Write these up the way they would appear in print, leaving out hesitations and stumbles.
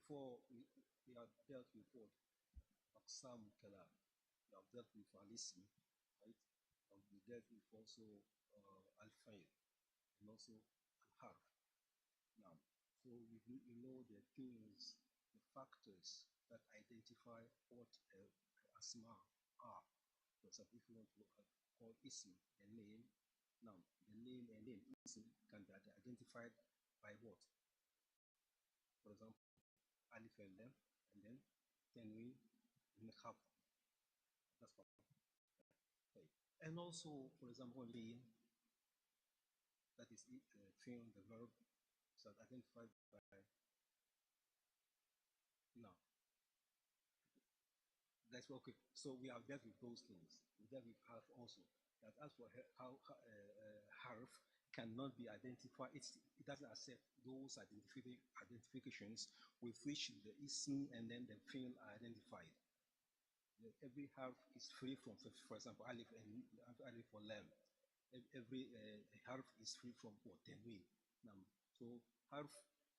before we have dealt with what? Aqsam Kalam. We have dealt with Al-Ism, right? And we dealt with also Al-Fa'il and also Al-Harf. Now, so we know the things, the factors that identify what Asma are. For example, if you want to call Ism a name, now the name and name Ism can be identified by what? For example, Alif and Lam, and then Tanween and Khaf. That's what. Okay. And also, for example, Li, that is it, fi'l, the verb, so identified by now. That's okay. So we have dealt with those things. We dealt with harf also. That as for how harf cannot be identified, it doesn't accept those identifications with which the ism and then the fi'l are identified. Every harf is free from, for example, alif and alif or lam. Every harf is free from what? Tanween. So harf,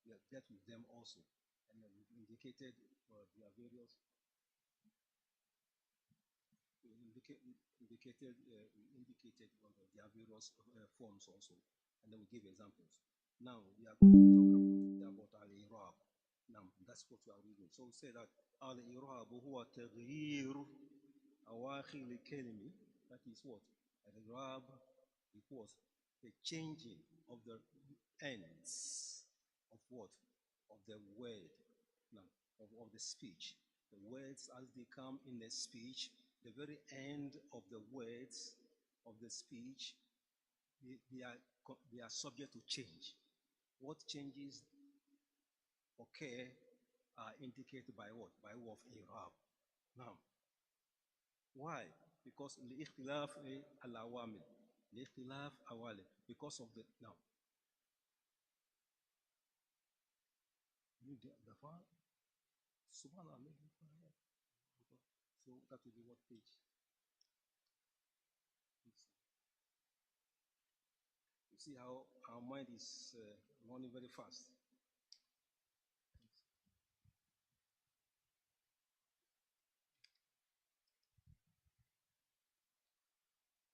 we have dealt with them also, and we've indicated their various. We indicated their various forms also, and then we give examples. Now we are going to talk about al-i'rab. Now that's what we are reading. So we say that al-i'rab huwa taghyir awakhir al-kalimi. That is what? Al-i'rab equals the changing of the ends of what? Of the word. Now of the speech. The words as they come in the speech, the very end of the words of the speech, they are subject to change. What changes occur are indicated by what? By way of i'rab. Now, why? Because al-ikhtilaf al-awamil. Al-ikhtilaf awamil. Because of the now. The far. Subhanallah. So that will be what page? You see how our mind is running very fast.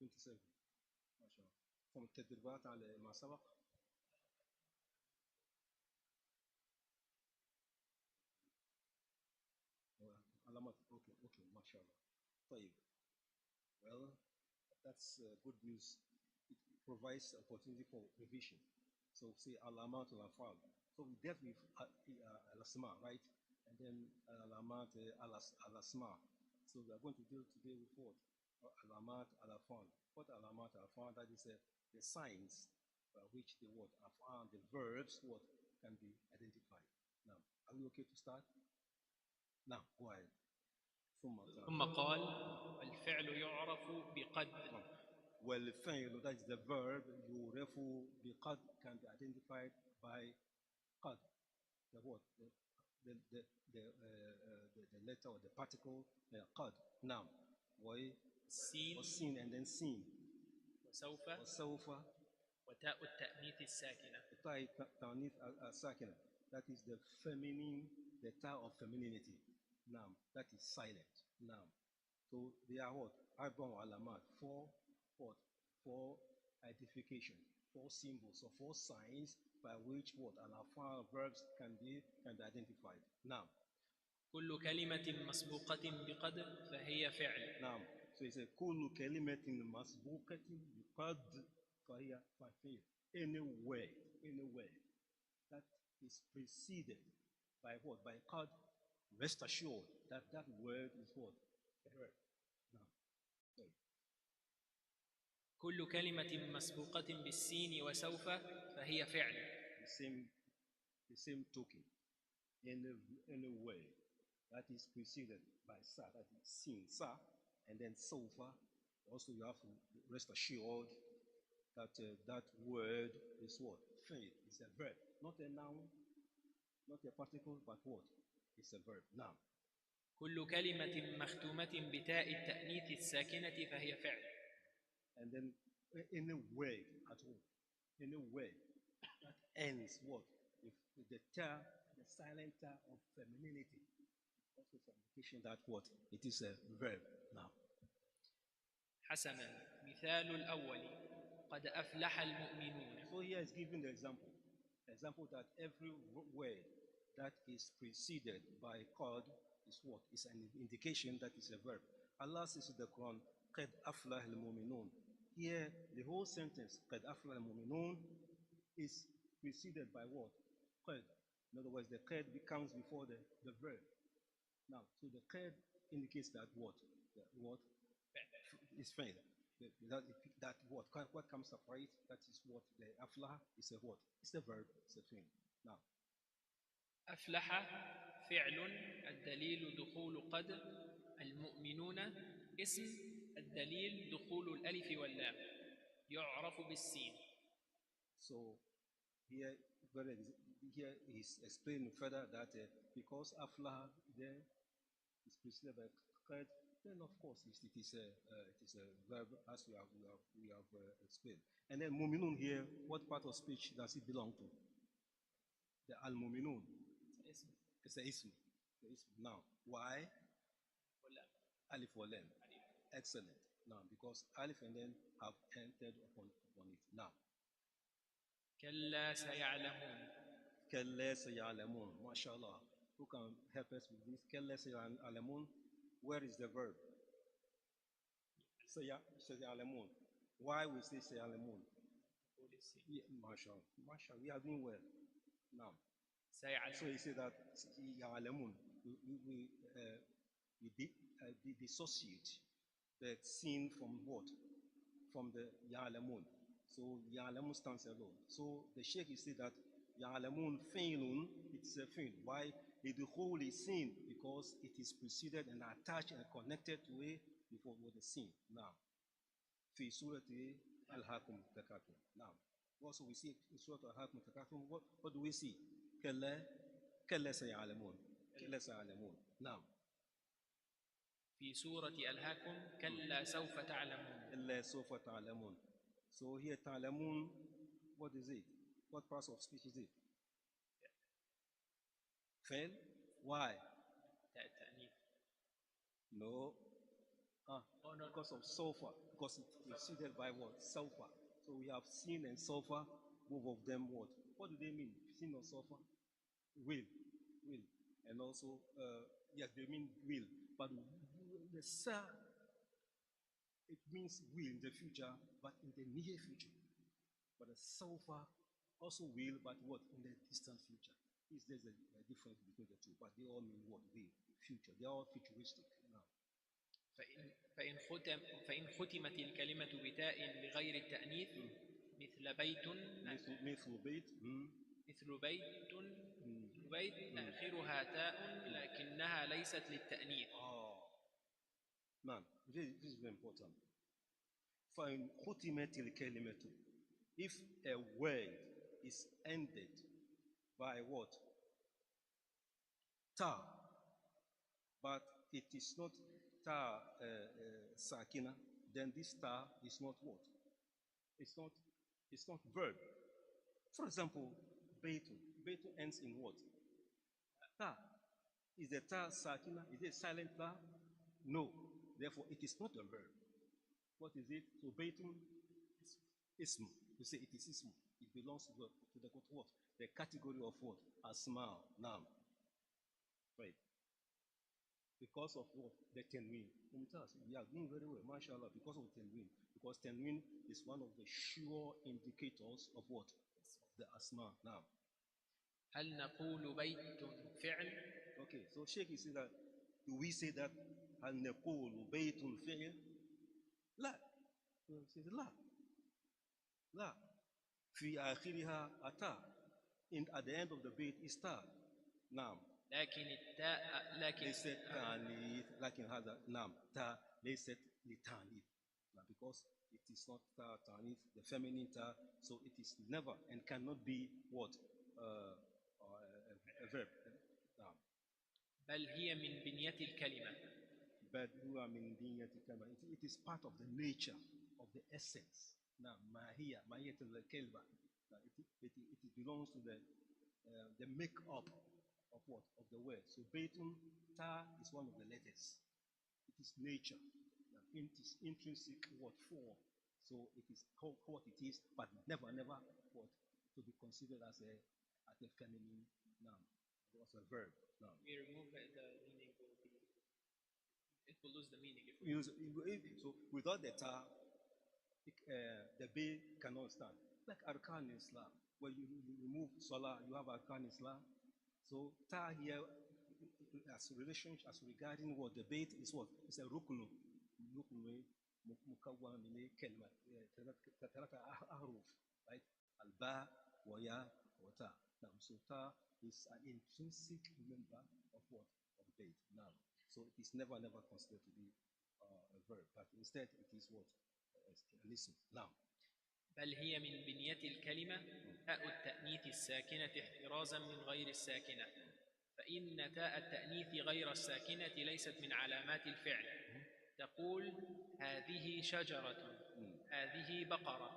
ما شاء الله. فهم التدريبات على ما سبق. علامات. Okay, ما شاء الله. طيب. Well, that's good news. It provides opportunity for revision. So say alamat al-afal. So we dealt with al-asma, right? And then alamat al-asma. So we are going to deal today with what? Alamat al-afal. What alamat al-afal? That is the signs by which the word afal, the verbs, what can be identified. Now, are we okay to start? Now, go ahead. ثم قال الفعل يعرف بقد. والفعل, that is the verb, يعرف بقد, can be identified by قد. The what? The letter or the particle قد. Now, سين and then seen. وسوف وتاء التأنيث الساكنة. تاء التأنيث الساكنة. That is the feminine, the ta of femininity. Now, that is silent. Now, so they are what? Arba'u alamat. Four what? Four identification, 4 symbols or 4 signs by which what? Al-afal verbs can be identified. Now, كل كلمة مسبوقة بقد فهي فعل. Now, so it's a كل كلمة مسبوقة بقد فهي فعل. Anywhere that is preceded by what? By qad, rest assured that that word is what? Verb. Now, sorry. كل كلمة مسبوقة بالسين وسوف فهي فعل. The same token. Any way that is preceded by sa, that is sin, sa, and then sofa. Also, you have to rest assured that that word is what? Faith. It's a verb, not a noun, not a particle, but what? It's a verb. Now, كل كلمة مختومة بتاء التأنيث الساكنة فهي فعل. And then any word at all, any word that ends what? If the ta the silent ta of femininity. Also some indication that what? It is a verb now. حسنا مثال الأول قد أفلح المؤمنون. So here is given the example. Example that every word that is preceded by qad is what? Is an indication that is a verb. Allah says in the Quran, قد أفلح المؤمنون. Here, the whole sentence, قد أفلح المؤمنون, is preceded by what? قد. In other words, the qad comes before the verb. Now, so the qad indicates that what? What? Is fail. That what comes after it, that is what the aflah is a what? It's a verb, it's a thing. Now, أفلح فعل الدليل دخول قد المؤمنون اسم الدليل دخول الألف واللام يعرف بالسين. So here, here is explaining further that because aflah there is preceded by qad, then of course it is a verb as we have explained. And then muminun here, what part of speech does it belong to? The al-muminun. It's a ism. Now, why? Alif or lam. Excellent. Now, because alif and lam have entered upon it. Now. كلا سيعلمون. كلا سيعلمون. MashaAllah. Who can help us with this? كلا سيعلمون. Where is the verb? سيعلمون. Why we say سيعلمون? Yeah, MashaAllah. MashaAllah. We are doing well. Now. So he said that يعلمون. We dissociate the sin from what? From the يعلمون. So يعلمون stands alone. So the Shaykh is saying that يعلمون فعل, it's a fi'l. Why? لدخول is sin, because it is preceded and attached and connected to it before with the sin. Now, في سورة ألهاكم التكاثر. Now, also we see in Surah ألهاكم التكاثر, what do we see? كلا سيعلمون. كلا سيعلمون. Now, في سورة ألهاكم كلا سوف تعلمون. كلا سوف تعلمون. So here تعلمون, what is it? What part of speech is it? Fail? Why? No. No. Because of sofa. Because it's preceded by what? Sofa. So we have sin and sofa, both of them what? What do they mean? Sin or sofa? Will. And also, yes, they mean will. But the sa, it means will in the future, but in the near future. But the sofa also will, but what? In the distant future. There's a difference between the two, but they all mean what? Will, future. They are all futuristic now. فإن ختمت الكلمة بتاء لغير التأنيث مثل بيت مثل بيت آخرها تاء لكنها ليست للتأنيث. Man, this is very important. فإن ختمت الكلمة, if a word is ended by what? Ta. But it is not ta sakina, then this ta is not what? It's not verb. For example, Beitun. Beitun ends in what? Ta. Is the ta sakina? Is it silent ta? No. Therefore, it is not a verb. What is it? So Beitun is ism. You say it is ism. It belongs to the what? The category of what? Asma, Nam. Right. Because of what? The Tenwin. We are doing very well, mashallah, because of Tenwin. Because Tenwin is one of the sure indicators of what? The Asma. Now. هل نقول بيت فعل؟ Okay, so Shaykh is saying that, do we say that هل نقول بيت فعل؟ لا. He says لا. لا. في آخرها أتى. At the end of the bait is ta. Now. لكن التاء ليست تانيث. لكن هذا نعم تا ليست لتانيث. Because it is not ta tanith, the feminine ta, so it is never and cannot be what? A verb. Now. بل هي من بنية الكلمة. بل هو من بنية الكلمة. It is part of the nature, of the essence. Now, ماهية الكلمة. It belongs to the make-up of what? Of the word. So Beitun, ta is one of the letters. It is nature. It is intrinsic what form. So it is called what it is, but never what to be considered as a feminine noun. It was a verb. Noun. We remove the meaning will be, it will lose the meaning. So without the ta, the bay cannot stand. Like arkan in Islam, where you remove salah, you have arkan in Islam. So ta here, as regarding what the bait is, what it's a rukunu, مكون من كلمة ثلاثة أحرف, right? الباء ويا وتا. Now, so ta is an intrinsic member of what? Of bait. Now, so it is never considered to be a verb, but instead it is what? Listen. Now. بل هي من بنية الكلمة تاء التأنيث الساكنة احترازا من غير الساكنة، فإن تاء التأنيث غير الساكنة ليست من علامات الفعل. تقول هذه شجرة، هذه بقرة،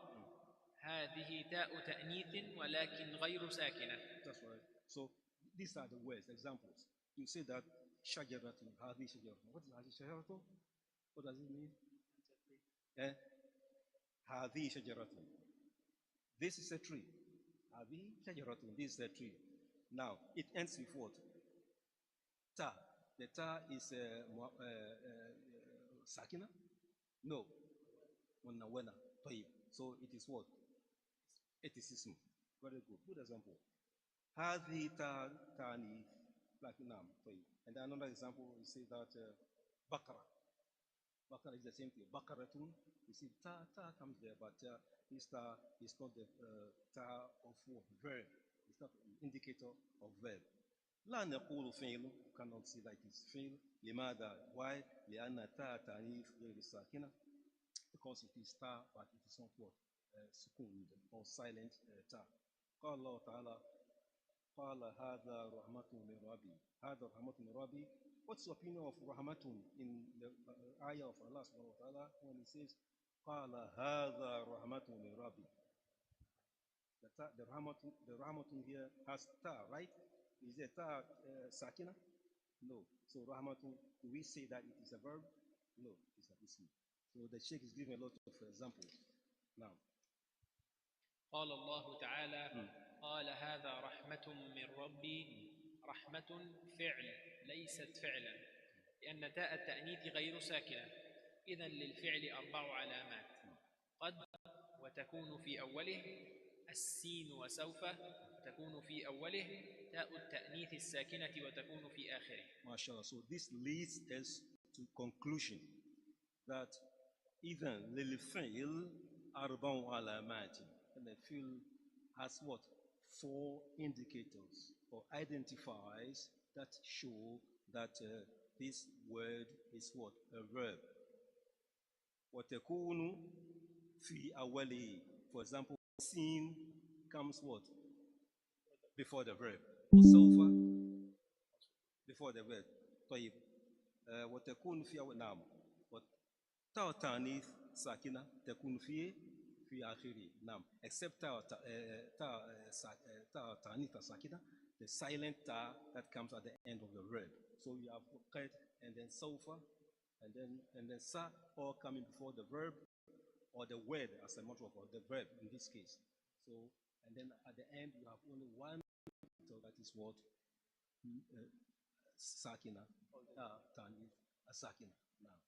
هذه تاء تأنيث ولكن غير ساكنة. That's right. So these are the words, examples. You say that شجرة, هذه شجرة. What is هذه شجرة? What does it mean? هذه شجرة. This is a tree. هذه شجرة. This is a tree. Now it ends with what? Ta. The ta is sakina? No. Wena. So it is what? It is ism. Very good. Good example. هذه تاني like nam. And another example, we say that bakara. Bakara is the same thing. Bakaratun. You see ta comes there, but this ta is not the ta of what? Verb. It's not an indicator of verb. لا نقول فعل, cannot say that it is فعل. لماذا? Why? لأن تا تانيث غير ساكنة. Because it is ta, but it is not what? Sukun or silent ta. قال الله تعالى قال هذا رحمة من ربي. هذا رحمة من ربي. What's the opinion of rahmatun in the ayah of Allah subhanahu wa ta'ala when he says قال هذا رحمة من ربي? The rahmatun here has ta, right? Is it ta sakina? No. So rahmatun, do we say that it is a verb? No, it is a ism. So the Shaykh is giving a lot of examples. Now. قال الله تعالى قال هذا رحمة من ربي. رحمة فعل ليست فعلا، لأن تاء التأنيث غير ساكنة. إذن للفعل 4 علامات: قد وتكون في أوله، السين وسوف تكون في أوله، تاء التأنيث الساكنة وتكون في آخره. MashaAllah. So this leads us to conclusion that even للفعل 4 علامات, and the fi'l has what? 4 indicators or identifiers that show that this word is what? A verb. وتكون في أوله. For example, sin comes what? Before the verb. وسوف before the verb. طيب. وتكون في أول. نعم. تاء التأنيث ساكنة تكون في آخره. نعم. Except تاء التأنيث ساكنة, the silent ta that comes at the end of the verb. So you have قد and then سوف and then sa, all coming before the verb or the word as a matter of fact, the verb in this case. So, and then at the end you have only one, so that is what? Sakina, Tanith, Sakina. Now,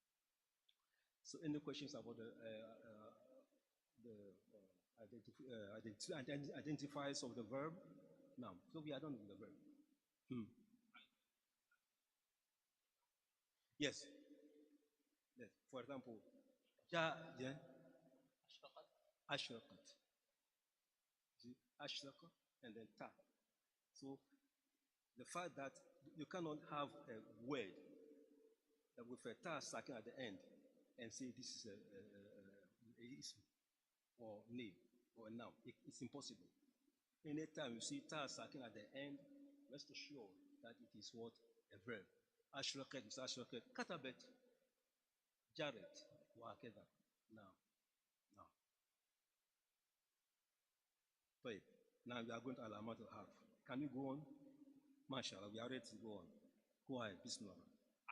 so any questions about the identifiers of the verb? Now, so we are done with the verb. Yes. Yes. For example, أشرقت. أشرق and then ta. So the fact that you cannot have a word that with a ta second at the end and say this is a ism or name or a noun, it's impossible. Anytime you see ta second at the end, rest assured that it is what? A verb. أشرقت is أشرقت. كتبت. جرت. وهكذا. Now. طيب. Now we are going to علامات الحرف. Can you go on? MashaAllah, we are ready to go on. Go ahead, Bismillah.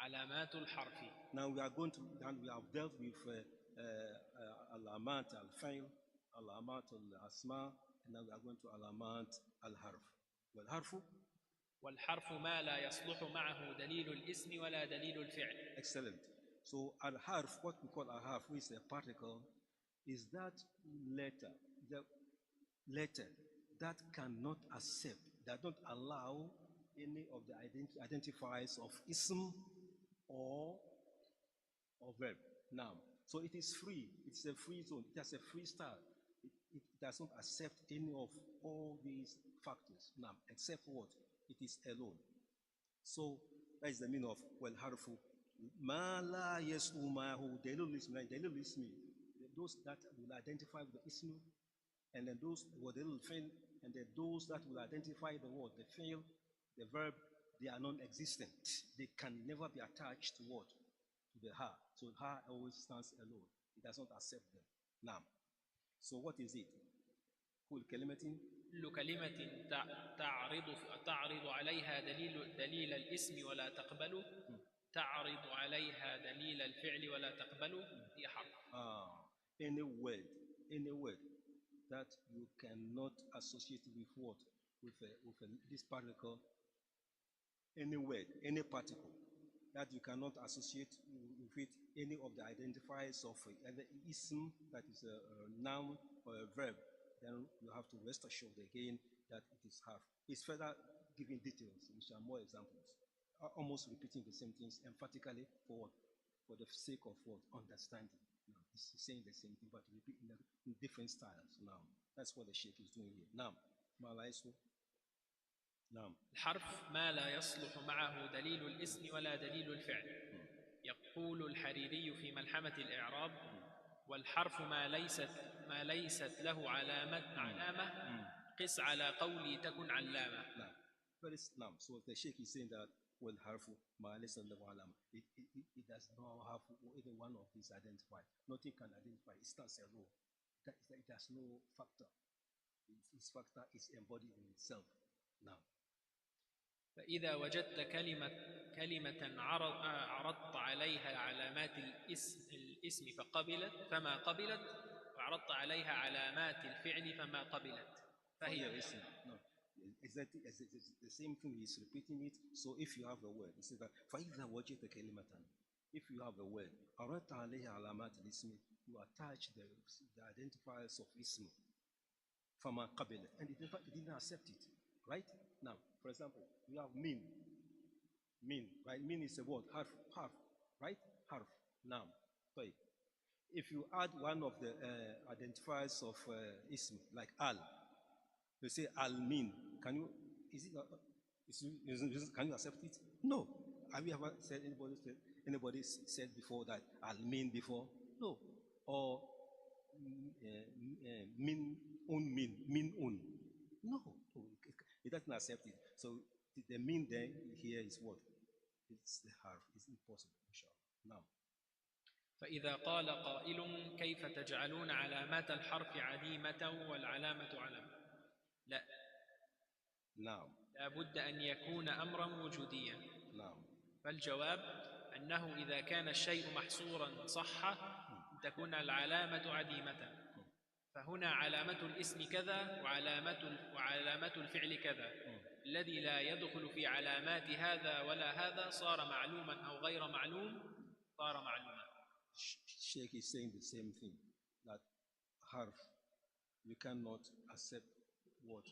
علامات الحرف. Now we are going to, and we have dealt with alamat al-fa'il, alamat al-asma, and now we are going to alamat al-harf. Wal-harfu? والحرف ما لا يصلح معه دليل الاسم ولا دليل الفعل. Excellent. So al-harf, what we call al-harf, which is a particle, is that letter, the letter that cannot accept, that don't allow any of the identifiers of ism or verb. Now, so it is free. It's a free zone. It has a free style. It does not accept any of all these factors. Now, except what? It is alone. So that is the meaning of well harfu. Ma la yasumahu dalil ismi. Those that will identify the ism, and then those who will fail, and then those that will identify the word, the fail, the verb, they are non-existent. They can never be attached to what? To the ha. So ha always stands alone. It does not accept them. Now, so what is it? كل كلمة تعرض عليها دليل الاسم ولا تقبله تعرض عليها دليل الفعل ولا تقبله هي حرف. Any word that you cannot associate with what? With this particle. Any word, any particle that you cannot associate with it any of the identifiers of either ism, that is a noun, or a verb, then you have to rest assured again that it is harf. It's further giving details, which are more examples, almost repeating the same things emphatically for what? For the sake of what? Understanding. Now, it's saying the same thing, but repeat in different styles. Now, that's what the Shaykh is doing here. Now, نعم. الحرف ما لا يصلح معه دليل الاسم ولا دليل الفعل. يقول الحريري في ملحمة الإعراب: والحرف ما ليست له علامة قس على قولي تكن علامة. نعم. So the Shaykh is saying that والحرف ما ليس له علامة. It does not have either one of these identified. Nothing can identify. It stands alone. It has no factor. Its factor is embodied in itself. Now. فإذا وجدت كلمة عرضت عليها علامات الاسم فقبلت فما قبلت وعرضت عليها علامات الفعل فما قبلت فهي اسم. No. Exactly, the same thing is repeating it. So if you have a word, it says that فإذا وجدت كلمة, if you have a word عرضت عليها علامات الاسم, you attach the identifiers of ism فما قبلت, and it didn't accept it, right? Now, for example, we have min, right? Min is a word, harf, right? Harf. Now, if you add one of the identifiers of ism, like al, you say al min. Can you? Can you accept it? No. Have you ever said anybody said before that al min before? No. Or min un. No. It doesn't accept it. So the mean there here is what? It's the harf. It's impossible, inshallah. Now. فإذا قال قائل كيف تجعلون علامات الحرف عديمة والعلامة علامة؟ لا. نعم. لا بد أن يكون أمرا وجوديا. نعم. فالجواب أنه إذا كان الشيء محصورا صح أن تكون العلامة عديمة. فهنا علامة الاسم كذا وعلامة الفعل كذا. الذي لا يدخل في علامات هذا ولا هذا صار معلوما أو غير معلوم صار معلوما. Shaykh is saying the same thing, that harf, you cannot accept what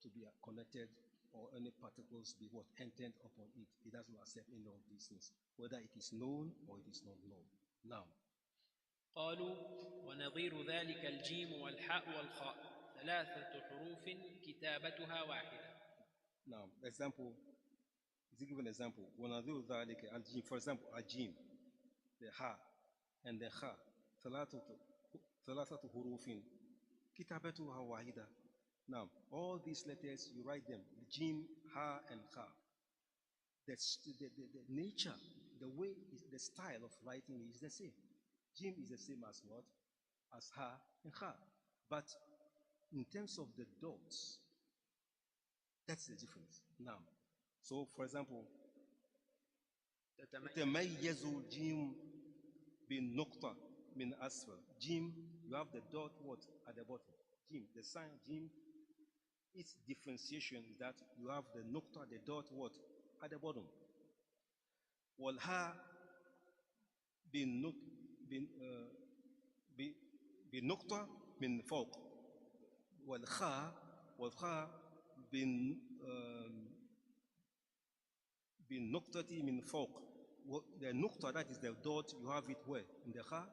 to be connected or any particles be what entered upon it. It doesn't accept any of these things, whether it is known or it is not known. Now, قالوا ونظير ذلك الجيم والحاء والخاء 3 حروف كتابتها واحدة. Now, example, is give an example. ونظير ذلك الجيم, for example, الجيم, the ha and the kha, 3 حروف كتابتها واحدة. Now, all these letters, you write them, jim, ha, and kha. The nature, the way, the style of writing is the same. Jim is the same as what? As ha and kha. But in terms of the dots, that's the difference. Now, So, for example, تتميز جيم بالنقطة من أسفل. Jim, you have the dot what at the bottom. Jim, the sign Jim, its differentiation is that you have the nukta, the dot what at the bottom. والها بالنقطة من فوق. والخاء بالنقطة من فوق. The nukta, that is the dot, you have it where? In the kha,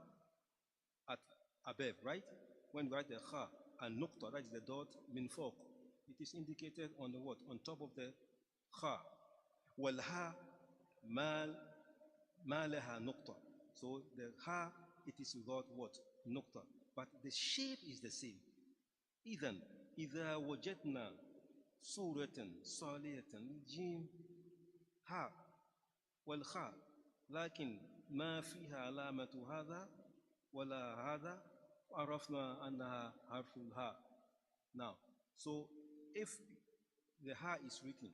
at above, right? When you write the kha and nukta, that is the dot, min fawq, it is indicated on the what? On top of the kha. Wal ha ma laha nukta. So the ha, it is without what? Nukta. But the shape is the same. إذا وجدنا صورة صالحة جيم ها والخاء لكن ما فيها علامة هذا ولا هذا عرفنا أنها حرف الها. Now, so if the ha is written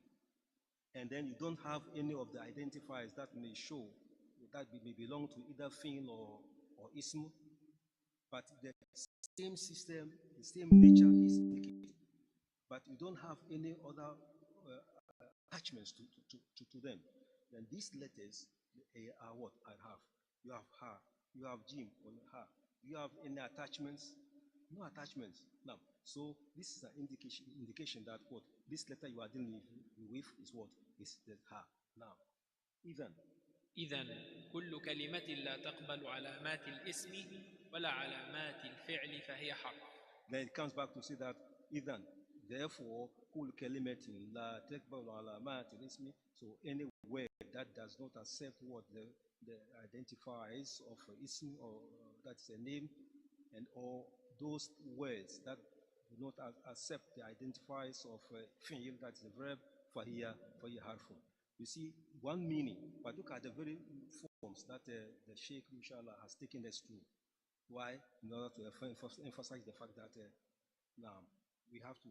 and then you don't have any of the identifiers that may show that may belong to either fi'l or ism, but the same system, the same nature is indicated, but you don't have any other attachments to them, then these letters are what I have. You have ha, you have jim on ha. Do you have any attachments? No attachments. Now, so this is an indication that what this letter you are dealing with is what is the ha. Now, إذن كل كلمة لا تقبل علامات الاسم ولا علامات الفعل فهي حرف. Then it comes back to say that إذن, therefore كل كلمة لا تقبل علامات الاسم. So any word that does not accept what the identifiers of ism or that's a name, and or those words that do not accept the identifiers of fi'l, that's the verb, فهي harfun. You see one meaning, but look at the very forms that the Shaykh inshallah has taken us through. Why? In order to emphasize the fact that now we have to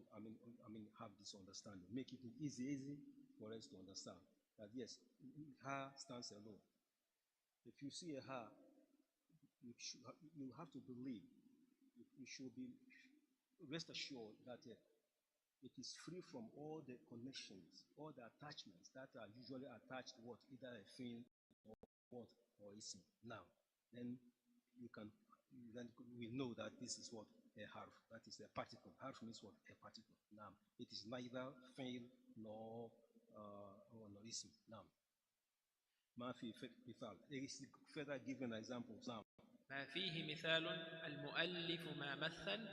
have this understanding, make it easy for us to understand that yes, ha stands alone. If you see a ha, you have to believe, you should be rest assured that it is free from all the connections, all the attachments that are usually attached to what, either a thing or what or ism. Now, then we know that this is what a harf, that is a particle. Harf means what? A particle. Now, it is neither fi'l nor ism. Now, ما في مثال. There is further given examples. Now, ما فيه مثال المؤلف ما مثل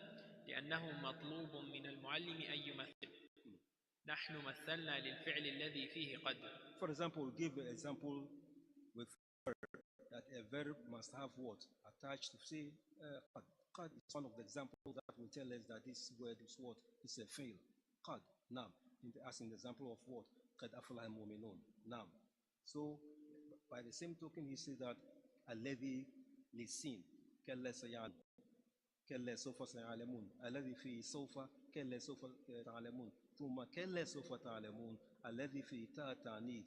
لأنه مطلوب من المعلم أن يمثل. نحن مثلنا للفعل الذي فيه قد. For example, we give an example with that a verb must have what attached to say qad is one of the examples that will tell us that this word is what is a fail. Qad. Now, as in the example of what? Qad aflaha al-mu'minun. Now, so by the same token, he says that alladhi lisin kalla sayan kalla sawfa sayalamun alladhi fi sawfa kalla sawfa ta'lamun thumma kalla sawfa ta'lamun alladhi fi ta'tanith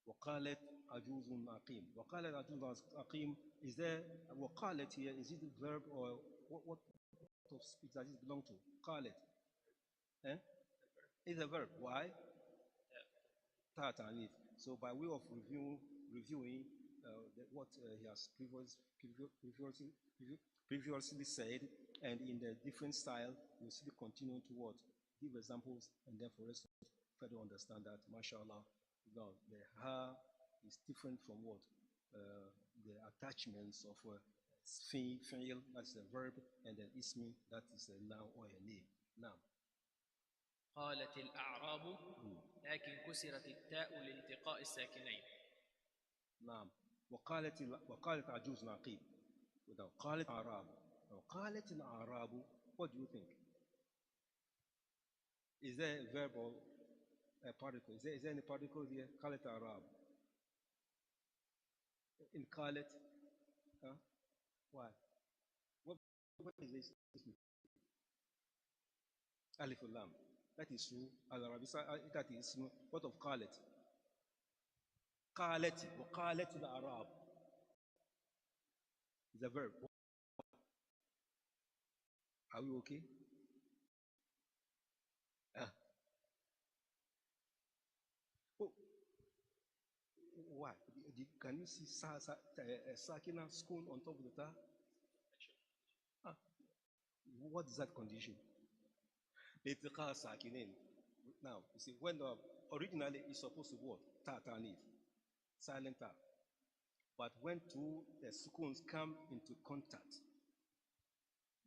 وقالت عجوز عقيم. وقالت عجوز عقيم, is there وقالت here, is it a verb or what of speech does it belong to? قالت it's a verb. Why? ta'tanith. So by way of reviewing what he has previously said, and in the different style, we'll still continue to what? Give examples, and then for us to further understand that, mashallah, no, the ha is different from what? The attachments of fi'l, that's a verb, and then ismi, that is a noun or a name. Now, قالت الأعراب لكن كسرت التاء لالتقاء الساكنين. نعم. وقالت عجوز عقيم. قالت الأعراب. قالت الأعراب. What do you think? Is there a verb or a particle? Is there any particle here? قالت الأعراب. In قالت, why? What is this? Alif lam. That is true. Al-Arabi, that is true. What of qalat? Qalati, wa qalat al-Arab. It's a verb. Are we okay? Oh, why? Can you see Sakina school on top of the ta? Ah, what is that condition? Litiqa Sakinin. Now, you see, when originally it's supposed to be what? Ta-ta-nif. Silent ta. But when two sukuns come into contact,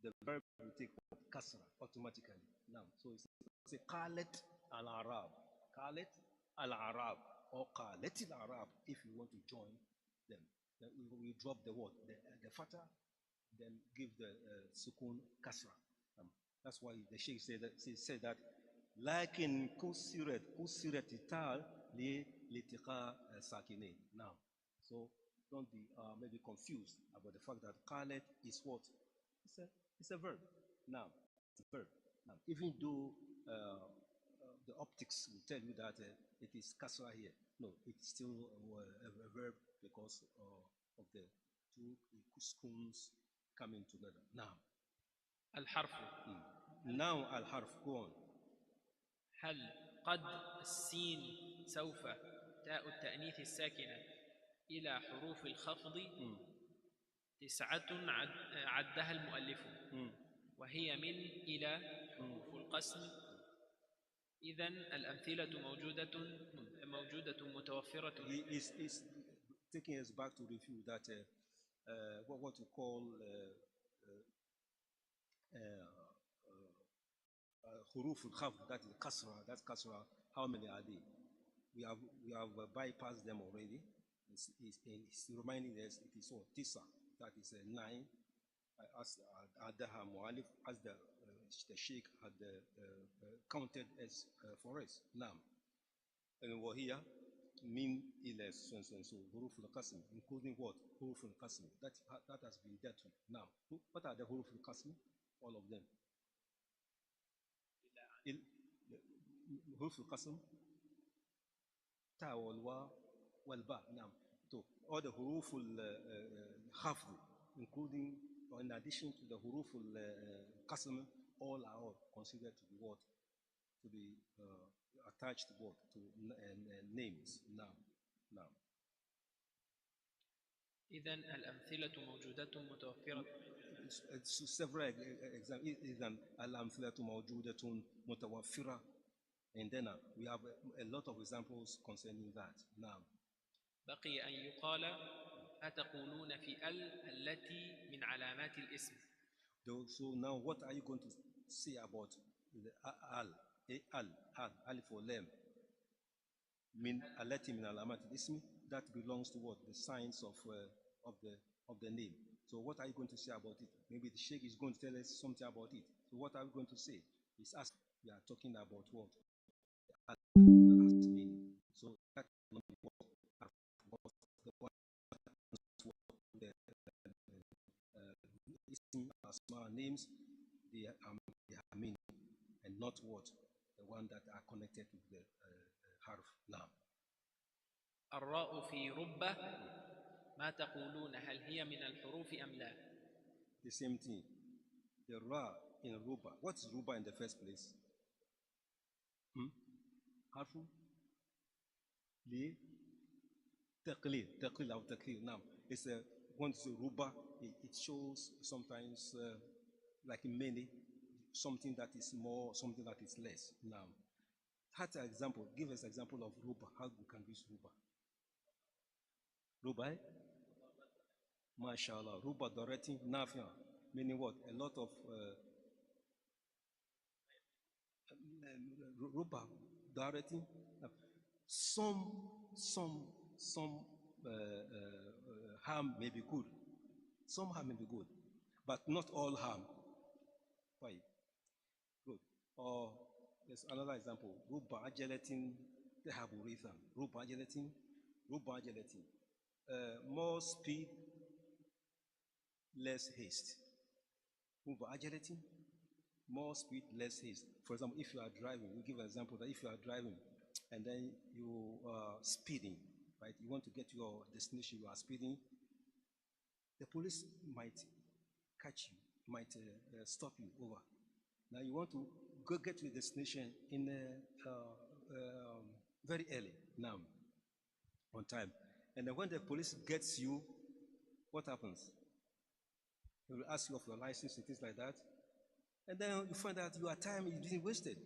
the verb will take kasra automatically. Now, so it's say qalet al-Arab. Qalet al-Arab or qalet al-Arab if you want to join them. Then we drop the word, the fatha, then give the sukun kasra. That's why the Shaykh said that lakin kusirat tal li litiqa sakinin. Now, so don't be maybe confused about the fact that qalet is what? It's a verb. Now, it's a verb. Now, even though the optics will tell you that it is kasra here, no, it's still a verb because of the two sukuns coming together. Now, الحرف. Now al-harf, go on. هل قد السين سوف تاء التأنيث الساكنة إلى حروف الخفض 9 عدها المؤلف وهي من إلى حروف القسم. إذن الأمثلة موجودة متوفرة. He's taking us back to review that what we call huruf al-khafd, that is kasra, that's kasra. How many are they? We have bypassed them already. It's reminding us it is what? Tisa, that is 9, as Adaha Mu'alif, as the Shaykh had counted as for us. Now, and here mean ilas so huruf al-qasm, including what? Huruf al-qasm. That has been dealt with. Now, what are the huruf al-qasm? All of them. Huruf al-qasm, ta wal wa wal ba. Now, so all the huruf al-khafd, including or in addition to the huruf al-qasm, all are considered to be what? To be attached what? To names. Now. إذن الأمثلة موجودة متوفرة. Several examples. إذن الأمثلة موجودة متوفرة. And then we have a lot of examples concerning that. Now. بقي أن يقال أتقولون في التي من علامات الاسم. So now what are you going to say about the al for lam? Min alati min alamat al-ism, that belongs to what? The signs of the name. So what are you going to say about it? Maybe the Shaykh is going to tell us something about it. So what are we going to say? It's us. We are talking about what? So that the asma names, they are meaning, and not what? The one that are connected to the harf. Now. الراء في ربة ما تقولون هل هي من الحروف أم لا؟ The same thing. The ra in ruba. What is ruba in the first place? Harfu? Li? Taqlid. Taqlid or taqlid. Now, it's once ruba, it shows sometimes like many, something that is more, something that is less. Now, have an example. Give us an example of ruba. How we can use ruba? Ruba, eh? MashaAllah. Ruba Doreti Nafia. Meaning what? A lot of ruba Doreti. Some harm may be good. Some harm may be good. But not all harm. Why? Good. Or there's another example. Ruba Ajalatin Tehaburithan. Ruba Ajalatin. More speed, less haste. Ruba Ajalatin more speed, less haste. For example, if you are driving, we give an example that if you are driving and then you are speeding, right? You want to get to your destination, you are speeding, the police might catch you, might stop you over. Now you want to go get to your destination in very early now, on time. And then when the police gets you, what happens? They will ask you of your license and things like that. And then you find out your time is being wasted.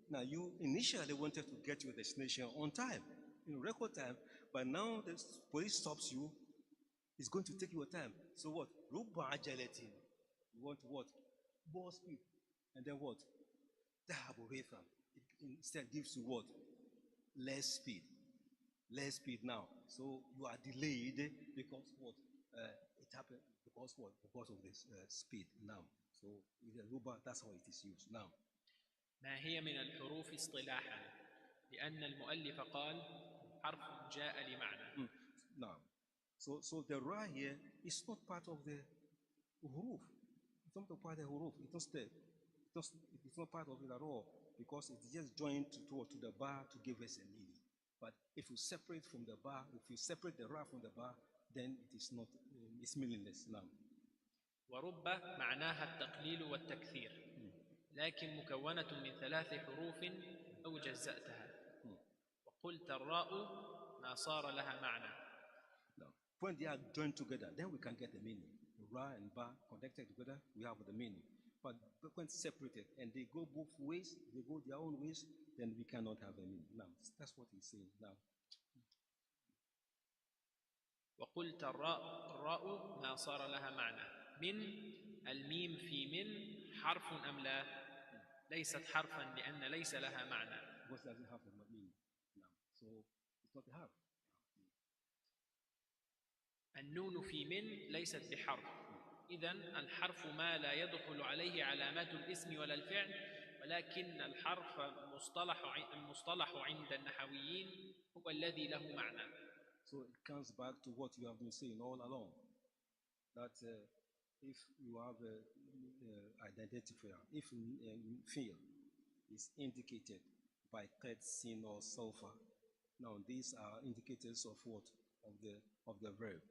Now you initially wanted to get to your destination on time, in record time, but now the police stops you, it's going to take your time. So what? Ruba agility. You want what? More speed. And then what? It instead gives you what? Less speed. Less speed now. So you are delayed because what? It happened because what? Because of this speed now. So with the Ruba, that's how it is used now. ما هي من الحروف اصطلاحا لأن المؤلف قال حرف جاء لمعنى. Now, so the ra here is not part of the huruf. It's not part of the huruf. It's not part of it at all because it's just joined to the bar to give us a meaning. But if you separate from the bar, if you separate the ra from the bar, then it is not. It's meaningless now. ورب معناها التقليل والتكثير لكن مكونة من 3 حروف أو جزأتها وقلت الراء ما صار لها معنى. Now, when they are joined together, then we can get the meaning. Ra and ba connected together, we have the meaning. But when separated and they go both ways, they go their own ways, then we cannot have a meaning. Now, that's what he's saying now. وقلت الراء ما صار لها معنى. من الميم في من حرف أم لا؟ ليست حرفا لأن ليس لها معنى. What does it have a meaning now? So it's not a harf. النون في من ليست بحرف. إذن الحرف ما لا يدخل عليه علامات الاسم ولا الفعل ولكن الحرف المصطلح عند النحويين هو الذي له معنى. So it comes back to what you have been saying all along, that if you have an identifier, if field is indicated by qad, sin, or sulfur, now these are indicators of what? Of the verb.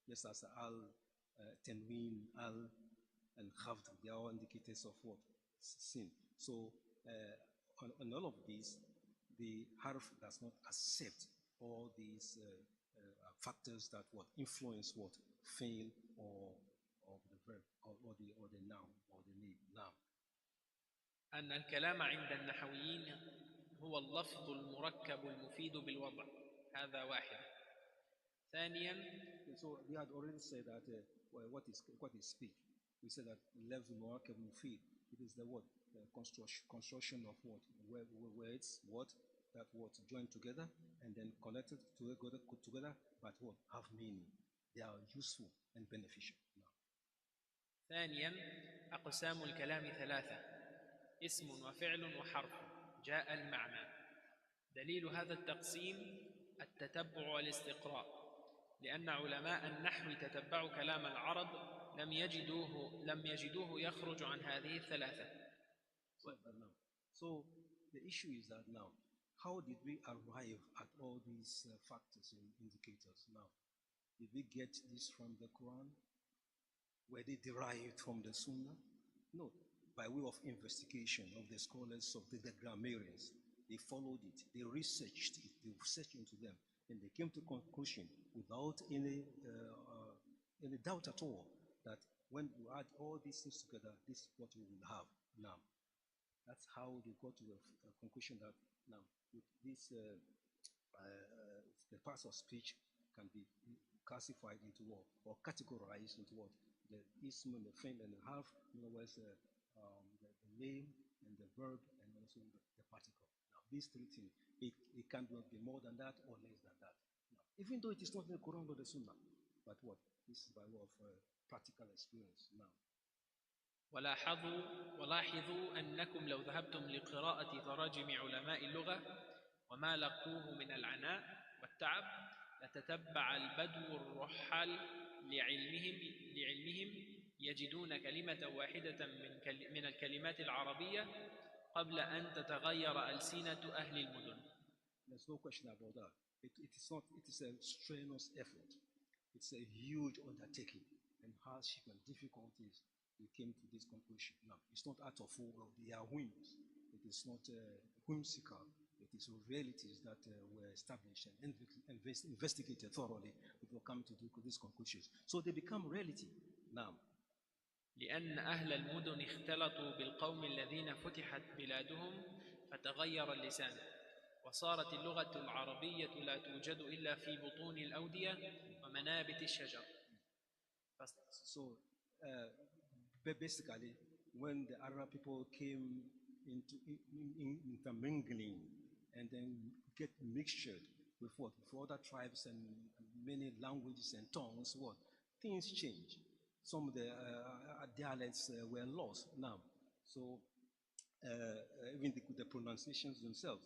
Just as al, tenween, al, and khafd, they are all indicators of what? Sin. So on all of these, the harf does not accept all these factors that what influence what fail or the verb or the noun or the name noun. أن الكلام عند النحويين هو اللفظ المركب المفيد بالوضع. هذا واحد. ثانيا. So we had already said that what is speech? We said that lafz المركب المفيد. It is the word construction of what words that what joined together and then connected together, but what have meaning. They are useful and beneficial. ثانيا أقسام الكلام 3 اسم وفعل وحرف جاء المعنى. دليل هذا التقسيم التتبع والاستقراء لأن علماء النحو تتبعوا كلام العرب لم يجدوه يخرج عن هذه ال3. So the issue is that now, how did we arrive at all these factors and indicators now? Did we get this from the Quran? Were they derived from the Sunnah? No. By way of investigation of the scholars, of the grammarians, they followed it, they researched it, they researched into them, and they came to conclusion without any doubt at all that when you add all these things together, this is what we will have now. That's how they got to a conclusion that now with this, the parts of speech can be classified into what, or categorized into what? The ism and the fi'l and the harf, in other words, the name and the verb and also the particle. Now, these 3 things, it cannot be more than that or less than that. Now, even though it is not in the Quran or the Sunnah, but what? This is by way of practical experience now. ولاحظوا أنكم لو ذهبتم لقراءة تراجم علماء اللغة وما لقوه من العناء والتعب لتتبع البدو الرحال لعلمهم يجدون كلمة واحدة من الكلمات العربية قبل أن تتغير ألسنة أهل المدن. There's no question about that. It is a strenuous effort. It's a huge undertaking and hardship and difficulties. We came to this conclusion. Now, it's not out of their whims. It is not whimsical. It is realities that were established and investigated thoroughly before coming to these conclusions. So they become reality now. لأن أهل المدن اختلطوا بالقوم الذين فتحت بلادهم فتغير اللسان وصارت اللغة العربية لا توجد إلا في بطون الأودية ومنابت الشجر. So basically, when the Arab people came into intermingling and then get mixtured with what? With other tribes and many languages and tongues, what? Things change. Some of the dialects were lost now. So even the pronunciations themselves.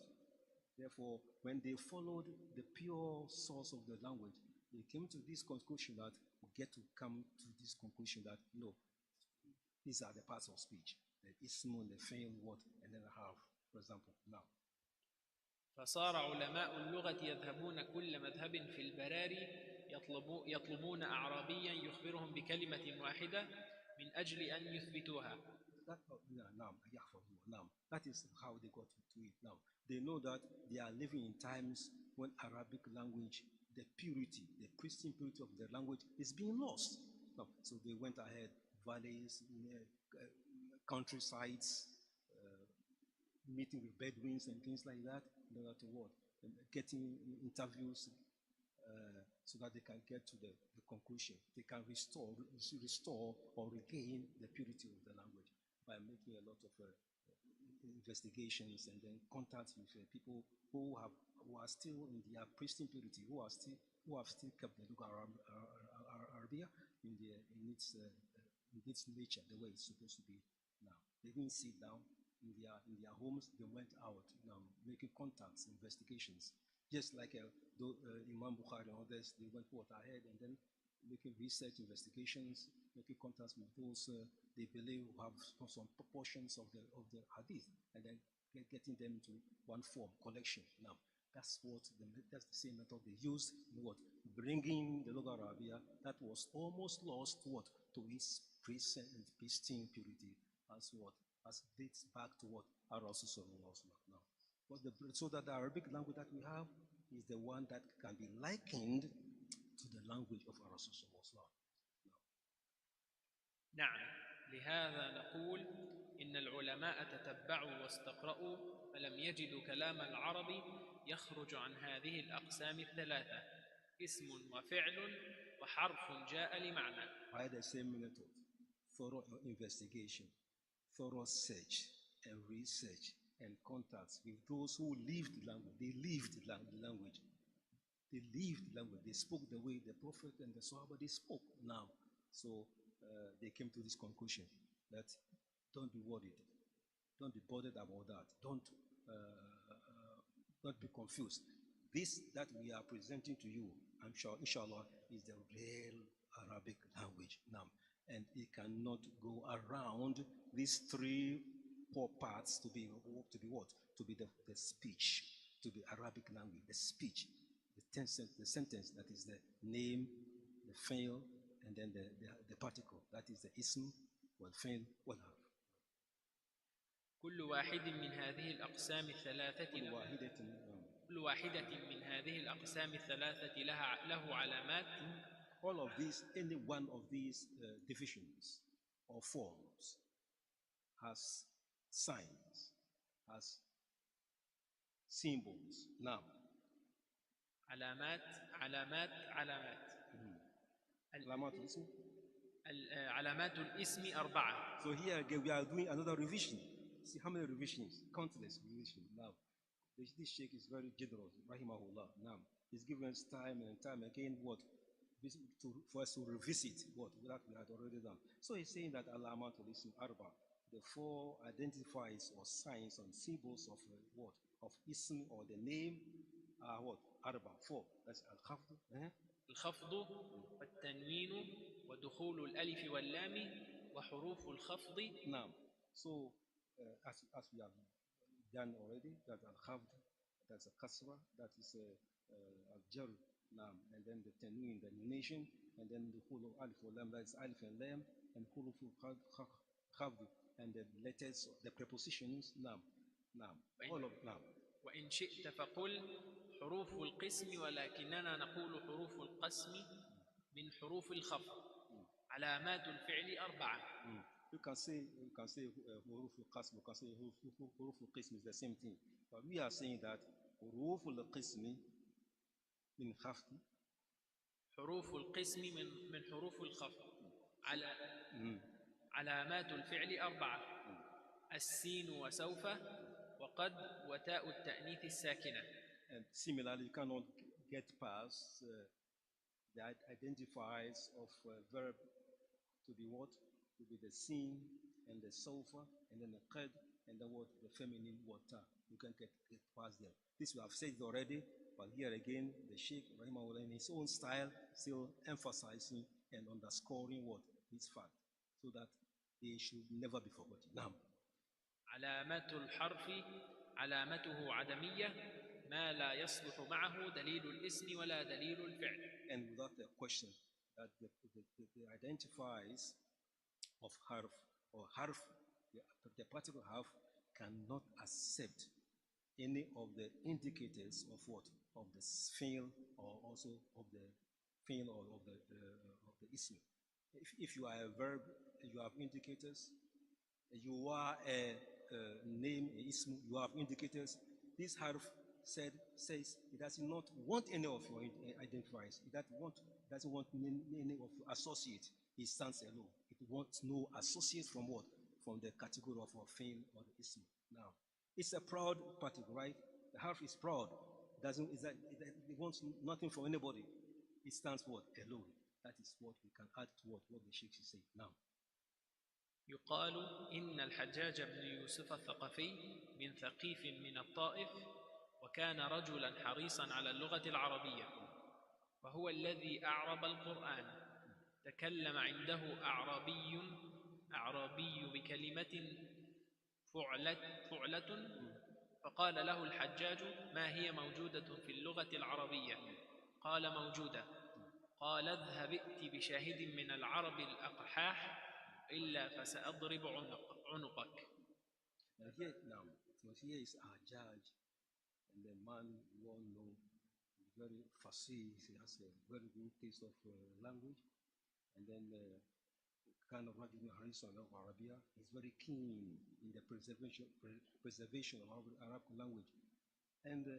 Therefore, when they followed the pure source of the language, they came to this conclusion that we get to come to this conclusion that no, these are the parts of speech, the ism and the fail what, and then a half, for example, now. فصار علماء اللغة يذهبون كل مذهب في البراري يطلبون أعرابيا يخبرهم بكلمة واحدة من أجل أن يثبتوها. That is how they got to it now. They know that they are living in times when Arabic language, the purity, the pristine purity of the language is being lost. Now, so they went ahead, valleys, countrysides, meeting with Bedouins and things like that, in order to what? Getting interviews so that they can get to the conclusion. They can restore or regain the purity of the language by making a lot of investigations and then contacts with people who are still in their pristine purity, who have still kept the Lugha Arabiya in its nature, the way it's supposed to be now. They didn't sit down in their homes. They went out, making contacts, investigations, just like Imam Bukhari and others. They went ahead and then making research, investigations, making contacts with those they believe have some proportions of the hadith, and then getting them to one form, collection. Now, that's the same method they used in what? Bringing the Lugha Arabiya that was almost lost to its pristine purity as dates back to what? Our Rasul now. But so that the Arabic language that we have is the one that can be likened to the language of our Rasul. نعم، لهذا نقول إن العلماء تتبعوا واستقرأوا فلم يجدوا كلام العربي يخرج عن هذه الأقسام الثلاثة: اسم وفعل وحرف جاء لمعنى. By the same method, thorough investigation, thorough search and research and contacts with those who lived the language. They lived the language. They lived the language. They spoke the way the Prophet and the Sahaba, they spoke now. So they came to this conclusion that don't be worried. Don't be bothered about that. Don't be confused. This that we are presenting to you, I'm sure, inshallah, is the real Arabic language now. And it cannot go around these three four parts to be what? To be the speech, to be Arabic language, the speech, the sentence that is the name, the fi'l, and then the particle, that is the ism, والفعل والحرف. كل واحد من هذه الأقسام الثلاثة كل واحدة من هذه الأقسام الثلاثة له علامات. All of these, any one of these divisions or forms has signs, has symbols. Now, علامات. علامات الاسم 4. So here again we are doing another revision. See how many revisions? Countless revisions. Now, this Shaykh is very generous, rahimahullah. Now, he's given us time and time again for us to revisit what that we had already done. So he's saying that alamatul ism arba, the four identifiers or signs and symbols of what? Of ism or the name, what? Arba, 4. That's al-khafd. الخفض والتنوين ودخول الألف واللام وحروف الخفض. Now, so as we have done already, that al-khafd, that's a kasra, that is al-jar, and then the tanween, the nation, and then the hulu alif wa lam, that's alif and lam, and hulu khafd, and the letters, the prepositions, all of nam. وإن شئت فقل حروف القسم ولكننا نقول حروف القسم من حروف الخفض. علامات الفعل 4. You can say huruf al-qasm, you can say huruf al-qism is the same thing. But we are saying that huruf al-qism min khafd. حروف القسم من حروف الخفض. علامات الفعل 4. السين وسوف وقد وتاء التأنيث الساكنة. And similarly, you cannot get past the identifiers of verb to be what? To be the sin and the sofa and then the qad and then what? The feminine water. You can get past them. This we have said already, but here again, the Shaykh, rahimahullah, in his own style, still emphasizing and underscoring what? This fact, so that they should never be forgotten. Now, علامات الحرف علامته عدمية ما لا يصلح معه دليل الاسم ولا دليل الفعل. And without a question, that the identifiers of harf or harf, the particular harf cannot accept any of the indicators of what? Of the fi'l or also of the fi'l or of the ism. If you are a verb, you have indicators. You are a name, a ism, you have indicators. This harf says it does not want any of your identifiers. It doesn't want any of your associates. It stands alone. It wants no associates from what? From the category of a fi'l or the ism. Now, it's a proud particle, right? The harf is proud. It wants nothing from anybody. It stands for what? Alone. That is what we can add to what the Shaykh is saying now. يقال إن الحجاج بن يوسف الثقفي من ثقيف من الطائف وكان رجلا حريصا على اللغة العربية وهو الذي أعرب القرآن. تكلم عنده أعرابي بكلمة فعلة فقال له الحجاج ما هي موجودة في اللغة العربية؟ قال موجودة. قال اذهب ائت بشاهد من العرب الأقحاح إلا فسأضرب عنقك. Here is our judge, and the man you all know, very fasih, he has a very good taste of language, and then kind of Rajul Harisa of Arabia is very keen in the preservation of Arabic language. And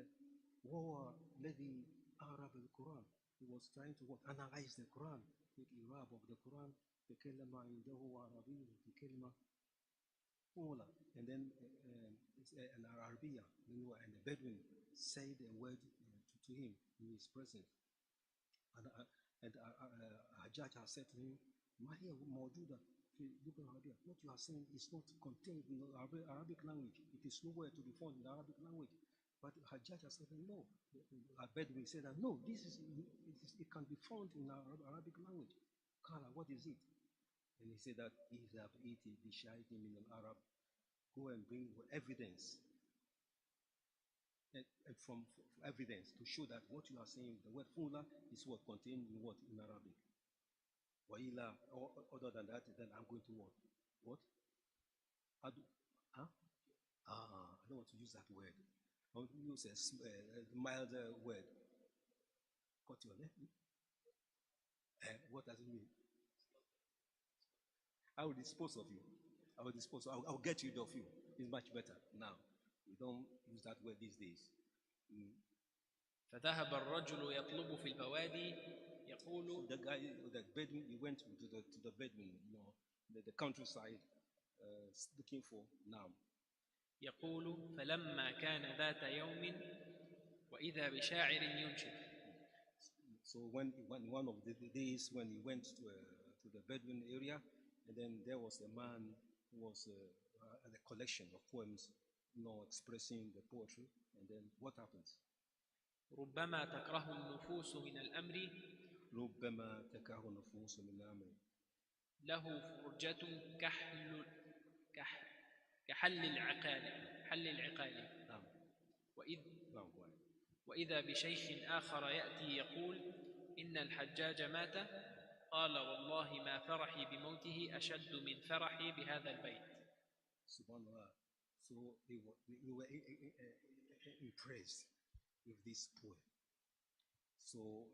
وهو الذي أعرب القرآن, he was trying to analyze the Quran, the Arab of the Quran. تكلم عنده عربي بكلمة أولى, and then an Arabia, and the Bedouin said a word to him in his presence, and Hajjaj has said to him, ما هي موجودة في اللغة العربية? What you are saying is not contained in the Arabic language. It is nowhere to be found in the Arabic language. But Hajjaj has said no. Bedouin said that no, it can be found in our Arabic language. Kala, what is it? And he said that إذهب إيتي بشاهد من العرب, go and bring evidence, and from evidence to show that what you are saying, the word fula, is what contained in what in Arabic. Waila, or other than that, then I'm going to what? What? I don't want to use that word. I want to use a milder word. Got your name? What does it mean? I will dispose of you. I'll get rid of you. It's much better now. We don't use that word these days. فذهب الرجل يطلب في البوادي يقول. So the Bedouin, he went to the Bedouin, the countryside, looking for now. يقول فلما كان ذات يوم وإذا بشاعر ينشد. So when one of the days when he went to the Bedouin area, and then there was a man who was a collection of poems, expressing the poetry. And then what happens? ربما تكره النفوس من الأمر ربما تكره النفوس من الأمر له فرجة كح كحل العقال حل العقال. نعم. نعم. وإذا بشيخ آخر يأتي يقول إن الحجاج مات، قال والله ما فرحي بموته أشد من فرحي بهذا البيت. Subhanallah. So we were impressed with this poem. So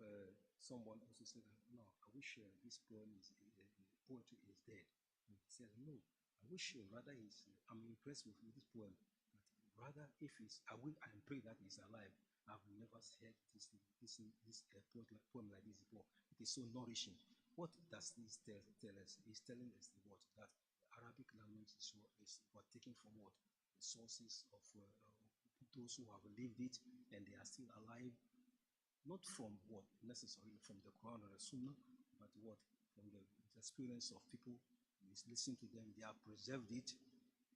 someone also said, no, I wish this poem is poetry is dead. And he said, no, I wish rather I'm impressed with this poem. But rather, if it's, I pray that he's alive. I've never heard this poem like this before. It is so nourishing. What does this tell us? It's telling us what? That the Arabic language is what taken from what? The sources of those who have lived it and they are still alive. Not from what? Necessarily from the Quran or the Sunnah, but what? From the experience of people who is listening to them. They have preserved it,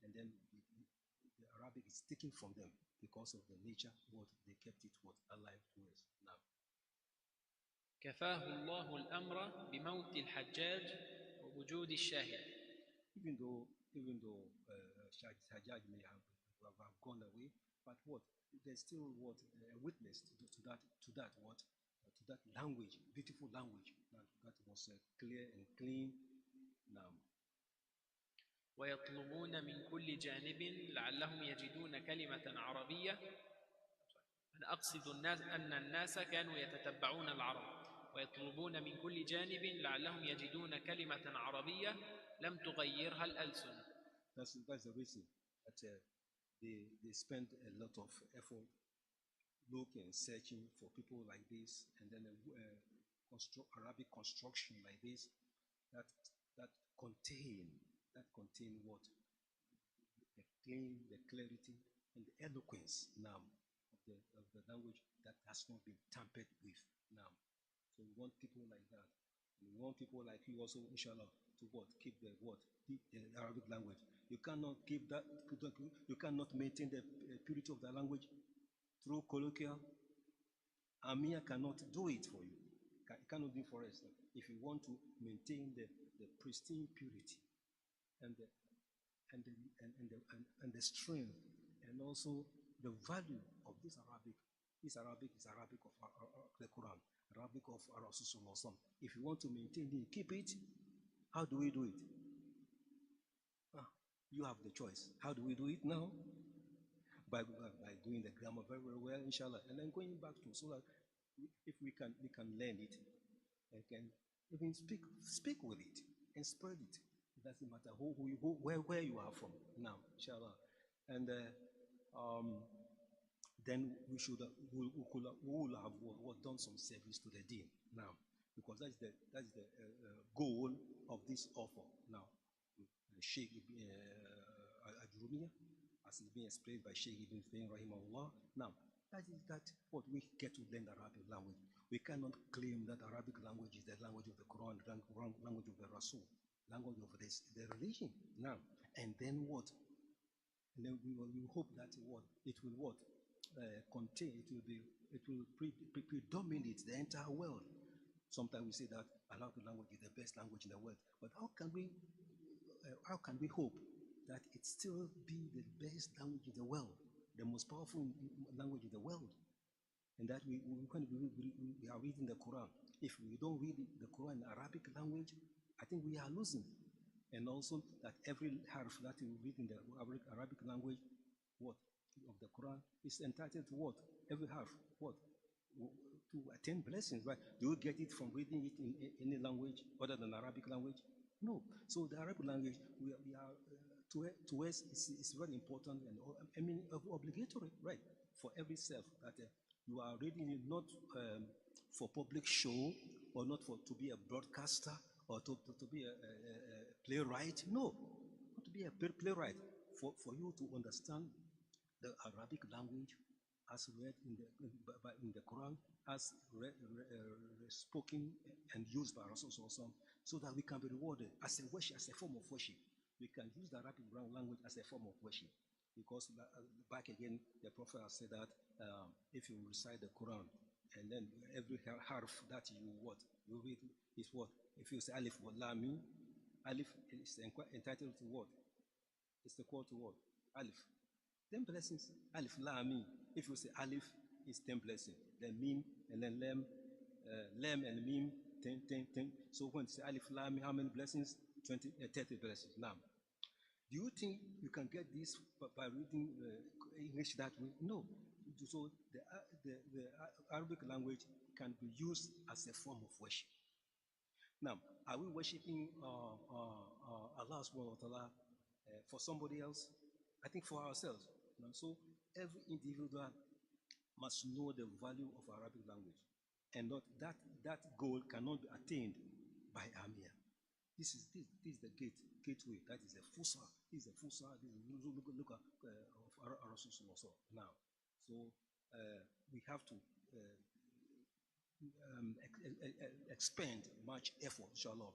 and then the Arabic is taken from them because of the nature, what they kept it what alive to us now. كفاه الله الأمر بموت الحجاج ووجود الشاهد. Even though Hajjaj may have gone away, but what? There's still what a witness to that language, beautiful language that was clear and clean. Now. ويطلبون من كل جانب لعلهم يجدون كلمة عربية. أنا أقصد أن الناس كانوا يتتبعون العرب، ويطلبون من كل جانب لعلهم يجدون كلمة عربية لم تغيرها الألسن. That's the reason that they spend a lot of effort looking, searching for people like this, and then Arabic construction like this that contain what? The clarity and the eloquence now of the language that has not been tampered with now. So we want people like that. We want people like you also, inshallah, to what? Keep the Arabic language. You cannot keep that, you cannot maintain the purity of the language through colloquial. Amir cannot do it for you. It cannot do for us. If you want to maintain the pristine purity and the strength and also the value of this Arabic is Arabic of the Quran, Arabic of Rasulullah. If you want to maintain it, keep it. How do we do it? You have the choice. How do we do it now? By doing the grammar very, very well, inshallah, and then going back to so that if we can learn it and can even speak with it and spread it. It doesn't matter where you are from now, inshallah. And then we will have done some service to the deen now, because that's the goal of this offer now. Shaykh Al-Ajroomiyah, as is being explained by Shaykh Ibn Taymiyyah rahimahullah. Now, that is what we get to learn the Arabic language. We cannot claim that Arabic language is the language of the Quran, language of the Rasul, language of the religion. Now, and then what? And then we hope that what it will what contain. It will predominate the entire world. Sometimes we say that Arabic language is the best language in the world, but how can we hope that it still be the best language in the world, the most powerful language in the world? And that we are reading the Quran. If we don't read the Quran in Arabic language, I think we are losing. And also that every harf that we read in the Arabic language, what, of the Quran, is entitled to what? Every harf, what? To attain blessings, right? Do you get it from reading it in any language other than Arabic language? No. So the Arabic language, we are to us, it's very important and obligatory, right? For every self that you are reading it not for public show or not to be a broadcaster or to be a playwright. No, not to be a playwright. For you to understand the Arabic language as read in the Quran, as spoken and used by Rasulullah, so that we can be rewarded as a worship, as a form of worship. We can use the Arabic language as a form of worship. because back again, the Prophet has said that if you recite the Quran, and then every harf that you what you read is what? If you say alif wa lam mim, alif is entitled to what? It's the call to what? Alif. 10 blessings. Alif lam mim. If you say alif, it's 10 blessings. Then mim and then lam and mim 10. So when you say alif lam mim, how many blessings? 30 blessings. Now, do you think you can get this by reading English that way? No. So the Arabic language can be used as a form of worship. Now, are we worshiping Allah subhanahu wa ta'ala for somebody else? I think for ourselves. So every individual must know the value of Arabic language, and not that goal cannot be attained by Amir. This is gateway. That is a fusa. This is a fusa. This is look at of Rasul also now. So we have to expend much effort, inshallah,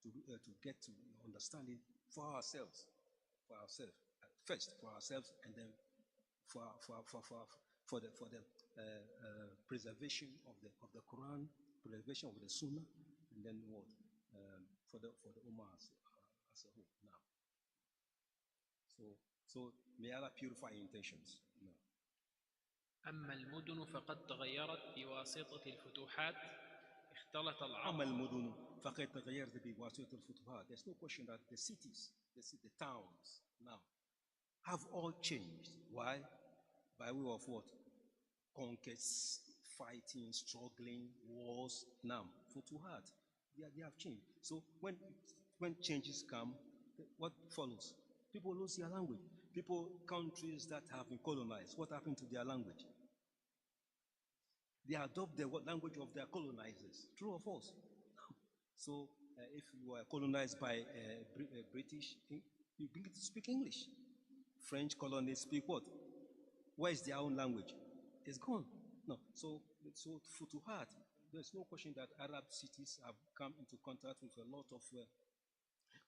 to get to understanding for ourselves, first for ourselves, and then for the preservation of the Quran, preservation of the Sunnah, and then what for the Ummah as a whole. Now, so may Allah purify intentions. No. أما المدن فقد تغيرت بواسطة الفتوحات اختلط العرب. أما المدن فقد تغيرت بواسطة الفتوحات. There's no question that the cities, the towns now have all changed. Why? By way of what? Conquests, fighting, struggling, wars. Now, futuhat, they have changed. So when changes come, what follows? People lose their language. Countries that have been colonized, what happened to their language? They adopt the language of their colonizers. True or false? No. So if you are colonized by British, you begin to speak English. French colonists speak what? Where is their own language? It's gone. No. So futuhat, there's no question that Arab cities have come into contact with a lot of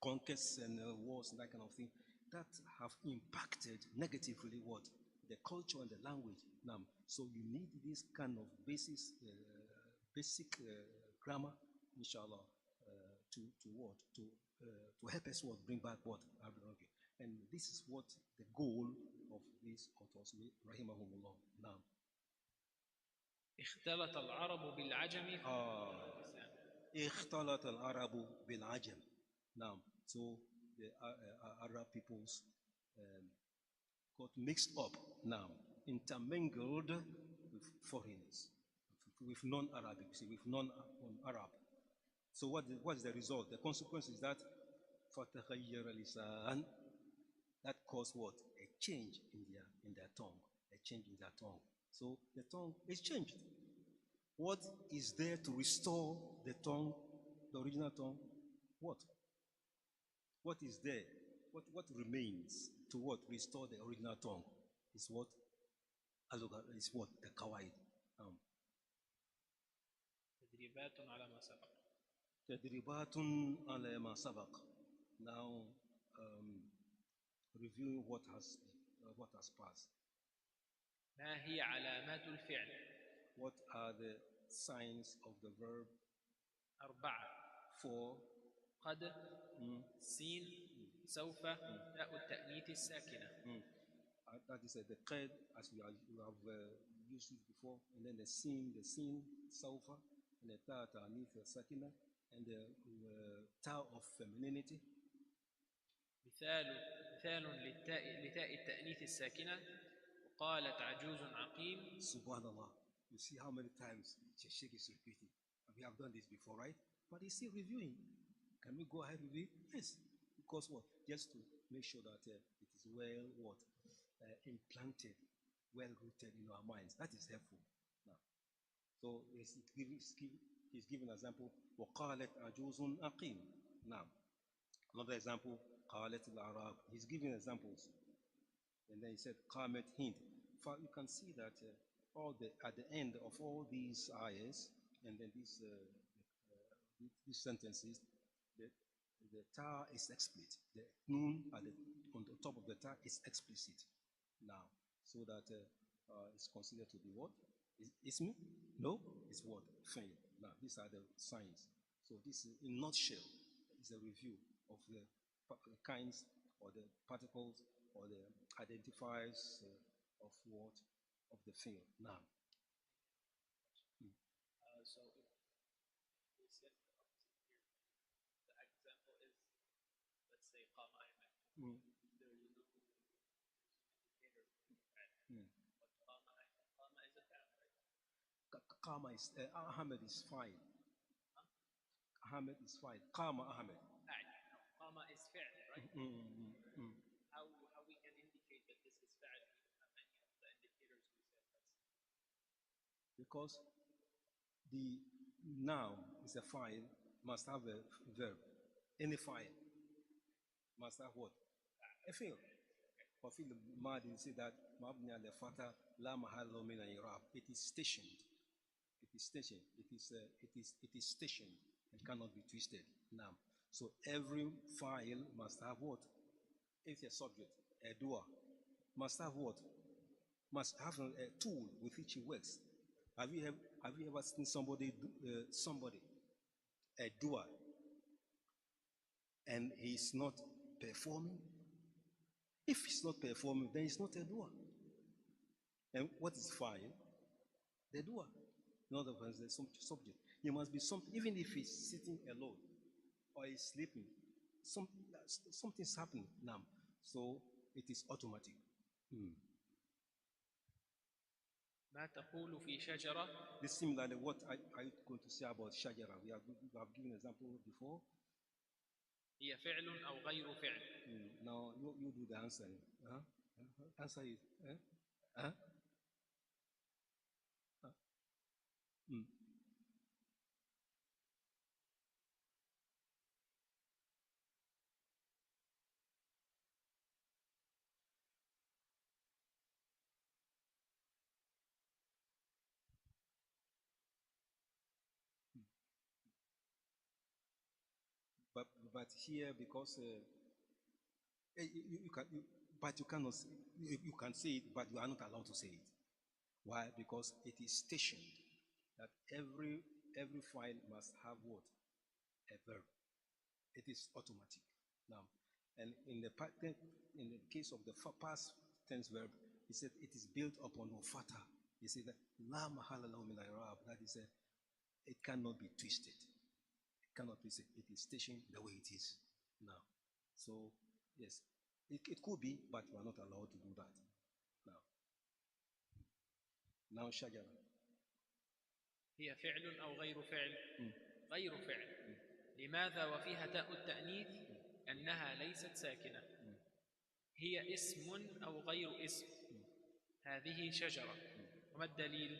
conquests and wars and that kind of thing that have impacted negatively what? The culture and the language. Now, so you need this kind of basic grammar, inshallah, to help us what? Bring back what? And this is what the goal of these authors, rahimahumullah. Now, اختلط العرب بالعجم. اختلط العرب بالعجم. Now, so the Arab peoples got mixed up now, intermingled with foreigners, with non-Arabic, with non-Arab. So what is the result? The consequence is that فَتَغَيَّرَ لِسَانٍ, that caused what? A change in their tongue. A change in their tongue. So the tongue is changed. What is there to restore the tongue, the original tongue? What? What is there? What remains to what? Restore the original tongue? Is what? Is what? The kawaid. تدريبات على ما سبق. تدريبات على ما سبق. Now, reviewing what has passed. ما هي علامات الفعل؟ What are the signs of the verb? 4. 4. قد سين سوف تاء التأنيث الساكنة. That is the qad, as we have used it before, and then the sin, sawfa, and the ta ta'anith sakina, and the ta of femininity. مثال لتاء التأنيث الساكنة وقالت عجوز عقيم. Subhanallah. You see how many times Shaykh is repeating. We have done this before, right? But he's still reviewing. Can we go ahead with it? Yes. Because what? Just to make sure that it is well implanted, well rooted in our minds. That is helpful. Now, so he's giving an example. وَقَالَتْ عَجُوزٌ أَقِيمٌ. Now, another example. قَالَتْ الْأَعْرَابُ. He's giving examples. And then he said, قَامَتْ Hind. You can see that at the end of all these ayahs, and then these sentences, the ta is explicit. The noon on the top of the ta is explicit. now, so that it's considered to be what? Ism? No, it's what? Fail. Now, these are the signs. So this is, in nutshell, is a review of the kinds or the particles or the identifiers of what? Of the fail. Now. So if we said the opposite here, the example is, let's say, قام أحمد. There is no indicator for فعل. But قام أحمد, قام is a فعل, right? Qama is, Ahmed is fine. Ahmed is fine. Qama Ahmed. قام is فعل, right? How we can indicate that this is فعل if we don't have any of the indicators we said? Because the noun is a file, must have a verb. Any file must have what? A fi'l. For fi'l madi, say that mabni al fata la mahallo min al-i'rab. It is stationed. It is stationed. It is stationed. It cannot be twisted. Now, so every file must have what? It's a subject, a doer. Must have what? Must have a tool with which he works. Have you ever seen somebody, a doer, and he's not performing? If he's not performing, then he's not a doer. And what is fine? The doer. In other words, there's some subject. He must be something, even if he's sitting alone or he's sleeping, something's happening now. So it is automatic. ما تقول في شجرة. This similarly, what are you going to say about shajara? We have given an example before. هي فعل أو غير فعل. Now you do the answer. Answer it. But here, because you cannot, you can say it, but you are not allowed to say it. Why? Because it is stationed that every file must have what? A verb. It is automatic now. And in the case of the past tense verb, he said it is built upon wafata. He said that la mahala lahu min al-i'rab. That is, it cannot be twisted. It cannot be twisted. It is stationed the way it is now. So yes, it could be, but you are not allowed to do that now. Now shajara. هي فعل أو غير فعل. غير فعل. لماذا وفيها تاء التأنيث؟ أنها ليست ساكنة. هي اسم أو غير اسم. هذه شجرة. وما الدليل؟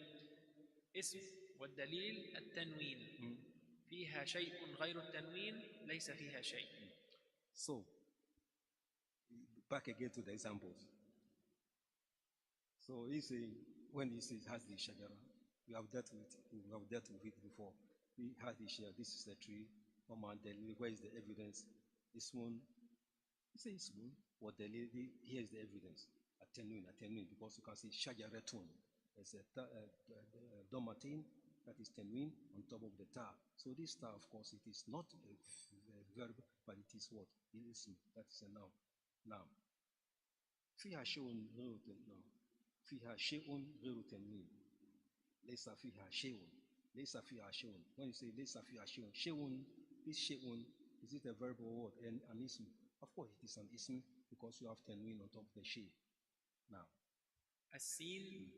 اسم، والدليل التنوين. فيها شيء غير التنوين، ليس فيها شيء. So, back again to the examples. So when he says has the shajara, we have dealt with it before. We had the shajara. This is the tree. Where is the evidence? This one. He says this one. What the lady? Here is the evidence. Attenuate, because you can see shajaratun. There's a domatin, that is tenuin, on top of the ta. So this ta, of course, it is not a verb, but it is what? It is, that is a noun. Now, فيها شيء غير تنوين. فيها شيء غير تنوين. ليس فيها شيء. ليس فيها شيء. When you say ليس فيها شيء, شيء, this شيء, is it a verb or what? An ism? Of course, it is an ism because you have tenuin on top of the shay. Now, السين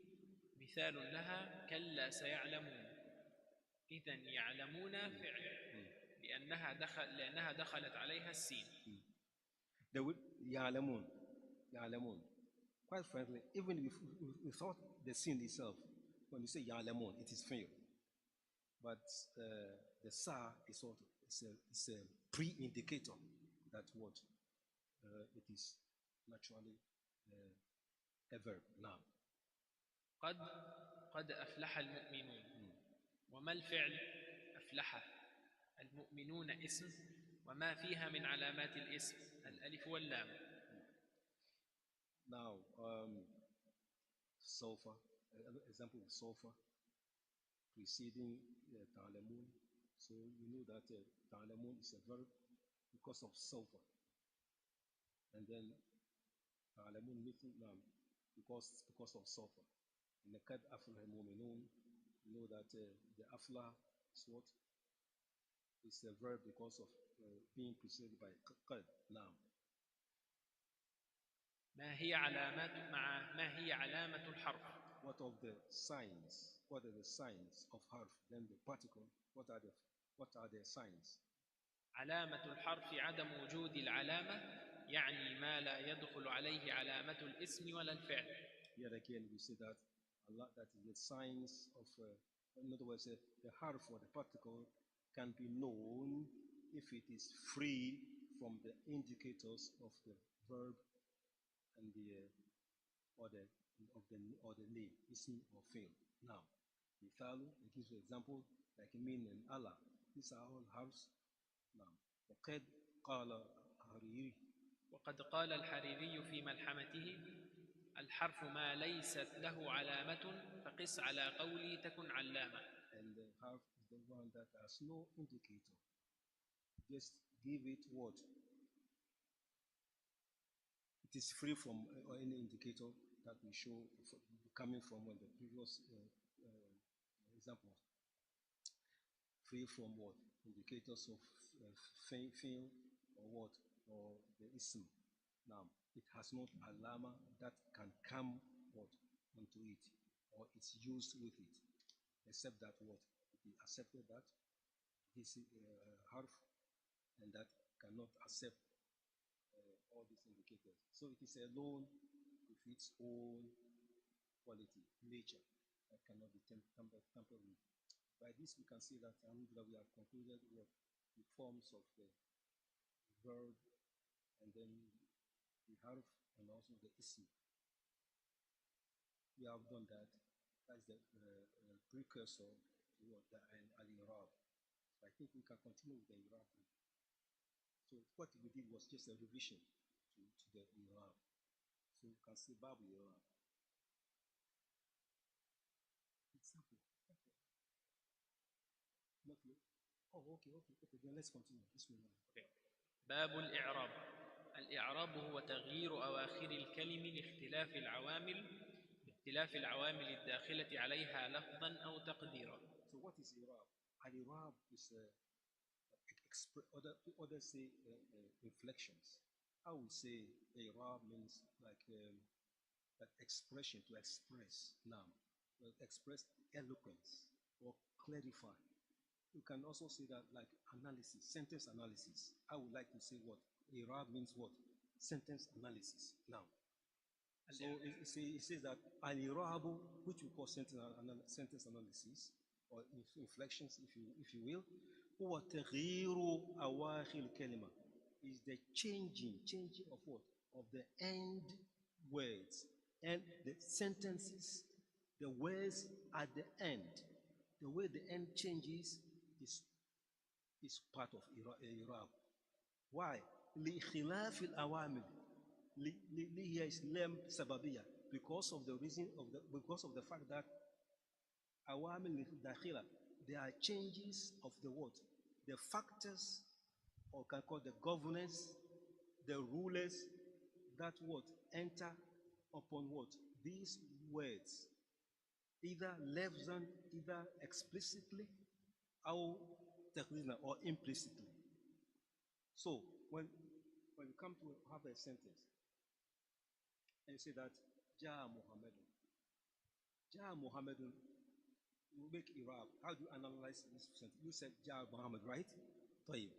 مثال لها كلا سيعلمون. إذن يعلمون فعل لأنها دخلت عليها السين. يعلمون. Quite frankly, even without the sin itself, when you say يعلمون, it is fail. But the sa is sort of it's a pre-indicator that what it is naturally a verb. Now, قد أفلح المؤمنون. وما الفعل؟ أفلح. المؤمنون اسم، وما فيها من علامات الاسم الألف واللام. Now, sofa, example of sofa, preceding ta'lamun. So you know that ta'lamun is a verb because of sofa. And then ta'lamun mithlu nam because of sofa. In the kad aflah mu'minun, you know that the aflah is what? It's a verb because of being preceded by qad, nam. ما هي علامة الحرف؟ What of the signs? What are the signs of harf? Then the particle. What are the signs? علامة الحرف عدم وجود العلامة، يعني ما لا يدخل عليه علامة الاسم ولا الفعل. Yet again, we see that that is the signs of. In other words, the harf or the particle can be known if it is free from the indicators of the verb and or the name, ism or fail. Now, Mithalu, it gives you an example like mean and Allah. These are all harfs. Now, وقد قال الحريري في ملحمته: الحرف ما ليست له علامة فقس على قولي تكن علامة. And the harf is the one that has no indicator. Just give it what? It is free from any indicator that we show coming from the previous example. Free from what? Indicators of fail or what? Or the ism. Now, it has not alama that can come what? Onto it, or it's used with it, except that what? It is accepted that this harf and that cannot accept all these indicators. So it is alone with its own quality, nature, that cannot be tampered with. By this, we can see that we have concluded what the forms of the verb and then the harf and also the ism. We have done that. That's the precursor to what the al-i'rab. So I think we can continue with the i'rab. So what we did was just a revision to the i'rab. So you can see Babu i'rab. Example. Oh, okay. Then let's continue. Okay. باب الإعراب. الإعراب هو تغيير أواخر الكلم لاختلاف العوامل الداخلة عليها لفظا أو تقديرا. So what is i'rab? Al-i'rab is others say inflections. I would say i'rab means like that expression, to express. Now, express eloquence or clarify. You can also say that like analysis, sentence analysis. I would like to say what i'rab means what? Sentence analysis. Now, so it says that al-i'rabu, which we call sentence analysis or inflections, if you will, huwa taghyiru awakhir kalima, is the changing of what? Of the end words and the sentences, the words at the end. The way the end changes is part of i'rab. Why? لِخِلَافِ الْأَوَامِرِ here is lam sababiyya, because of the fact that awamil dakhila, there are changes of the what? The factors, or can call the governance, the rulers that what? Enter upon what? These words, either lafzan, either explicitly, or implicitly. So when you come to have a sentence and you say that Ja'a Muhammadun, Ja'a Muhammadun, you make i'rab. How do you analyze this sentence? You said Ja'a Muhammad, right? طيب.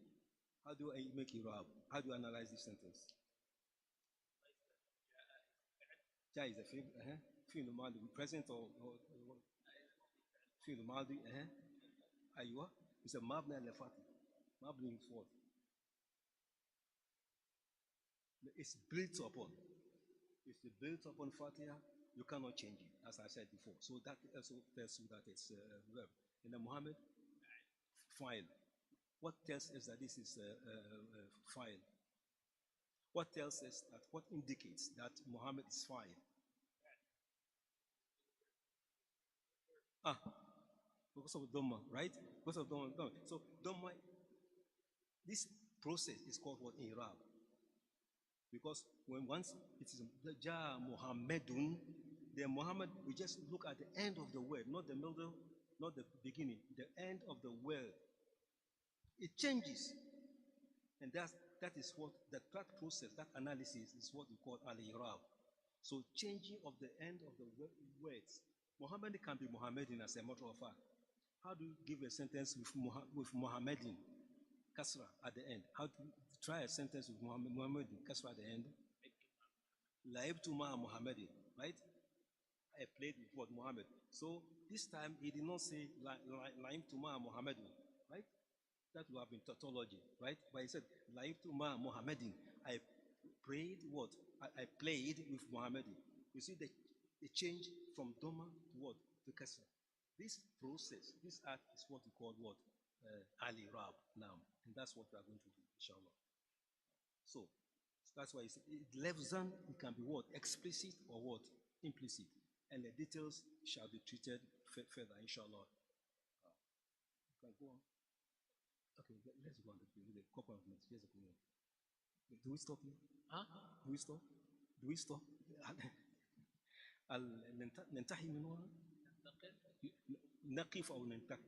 How do I make i'rab? How do you analyze this sentence? Ja'a is a fi'l madi, present or fi'l madi, aywa. It's a mabni al-fatih, mabni forth. It's built upon. If it's built upon Fatiha, you cannot change it, as I said before. So that also tells you that it's a verb. In the Muhammad, file. What tells us that this is a file? What tells us that, what indicates that Muhammad is file? Ah, because of Dhamma, right? Because of Dhamma. So Dhamma, this process is called what? Irab. Because when once it is Ja Muhammadun, then Muhammad, we just look at the end of the word, not the middle, not the beginning, the end of the word. It changes. And that is what, that process, that analysis is what we call al-irab. So changing of the end of the words. Muhammad can be Muhammadin as a matter of fact. How do you give a sentence with Muhammadin, kasra at the end? How do you try a sentence with Muhammadin, kasra at the end? Laibtu ma Muhammadin, right? I played with what Muhammad. So this time he did not say Laibtu ma Muhammadin, right? That would have been tautology, right? But he said, Laibtu ma Muhammadin. I prayed what? I played with Muhammadin. You see the change from Doma to what? To Kasra. This process, this act is what we call what? Ali Rab now. And that's what we are going to do, inshallah. So that's why it lefzan, it can be what? Explicit or what? Implicit. And the details shall be treated further, inshallah. You can go on. Okay, let's go on the couple of minutes. Here's a minute. Do we stop here? Huh? Do we stop? Do we stop? ننتهي من هنا؟ نقف أو ننتهي؟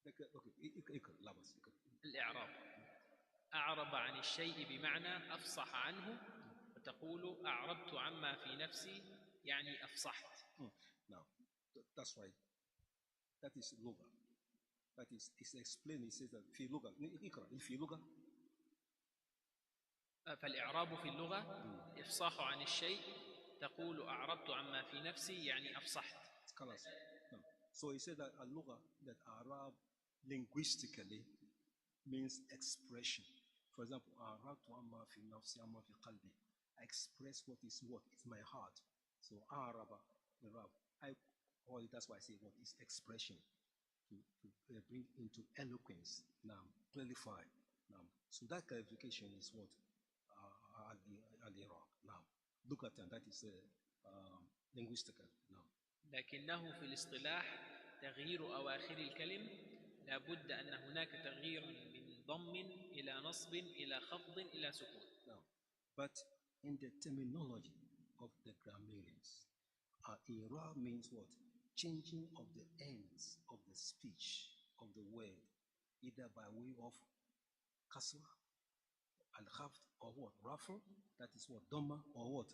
اوكي اقرا لا بس الإعراب أعرب عن الشيء بمعنى أفصح عنه، وتقول أعربت عما في نفسي يعني أفصحت. Now, that's right. That is لغة. That is, it's explained. It says that في لغة. اقرا في لغة. فالإعراب في اللغة إفصاح عن الشيء، تقول أعربت عما في نفسي يعني أفصحت. خلاص. So he said that اللغة, that Arab linguistically means expression. For example, أعربت عما في نفسي عما في قلبي. I express what is my heart. So Arab, I call it, that's why I say what is expression. To bring into eloquence, now clarify. Now, so that clarification is what al-Iraq. Now, look at that. That is linguistical. Now, لكنه في الاصطلاح تغيير أواخر الكلم لابد أن هناك تغيير من ضم إلى نصب إلى خفض إلى سكون. Now, but in the terminology of the grammarians, Iraq means what? Changing of the ends of the speech of the word, either by way of kasra, al-khafd, or what? Rafa, that is what? Dhamma, or what?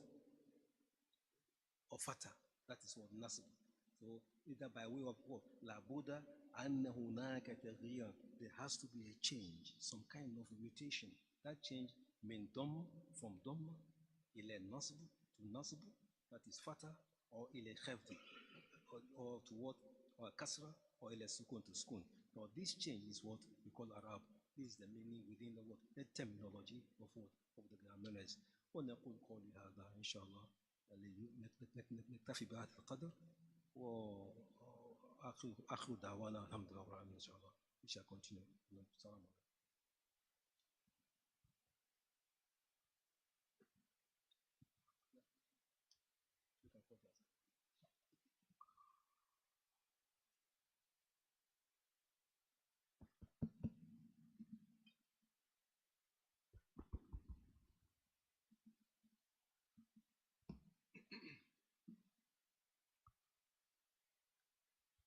Or fata, that is what? Nasb. So either by way of what? La Buddha, anna hunaka taghiyyan, there has to be a change, some kind of mutation. That change means dhamma, from dhamma, ila nasb, to nasb, that is fata, or ila khafd, or to what? Or kasra, or ila sukun, to sukun. Now this change is what we call Arab. This is the meaning within the what? The terminology of what? Of the grammarians. ونقول قولي هذا إن شاء الله نكتفي بهذا القدر وآخر دعوانا الحمد لله رب العالمين إن شاء الله. We shall continue. السلام عليكم.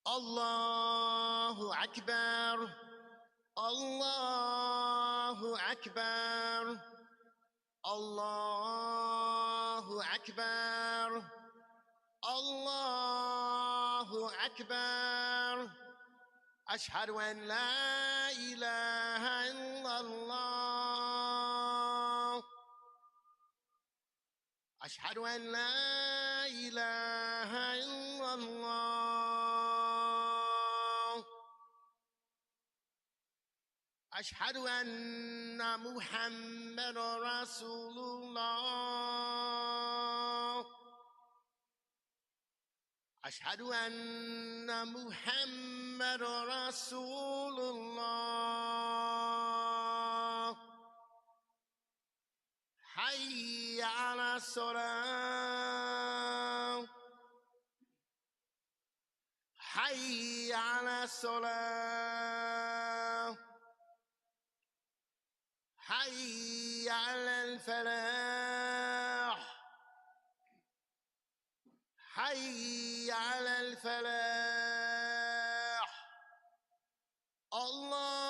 الله أكبر الله أكبر الله أكبر الله أكبر أشهد أن لا إله إلا الله أشهد أن لا إله إلا الله أشهد أن محمد رسول الله أشهد أن محمد رسول الله حي على الصلاة الصلاة حي على الفلاح حي على الفلاح الله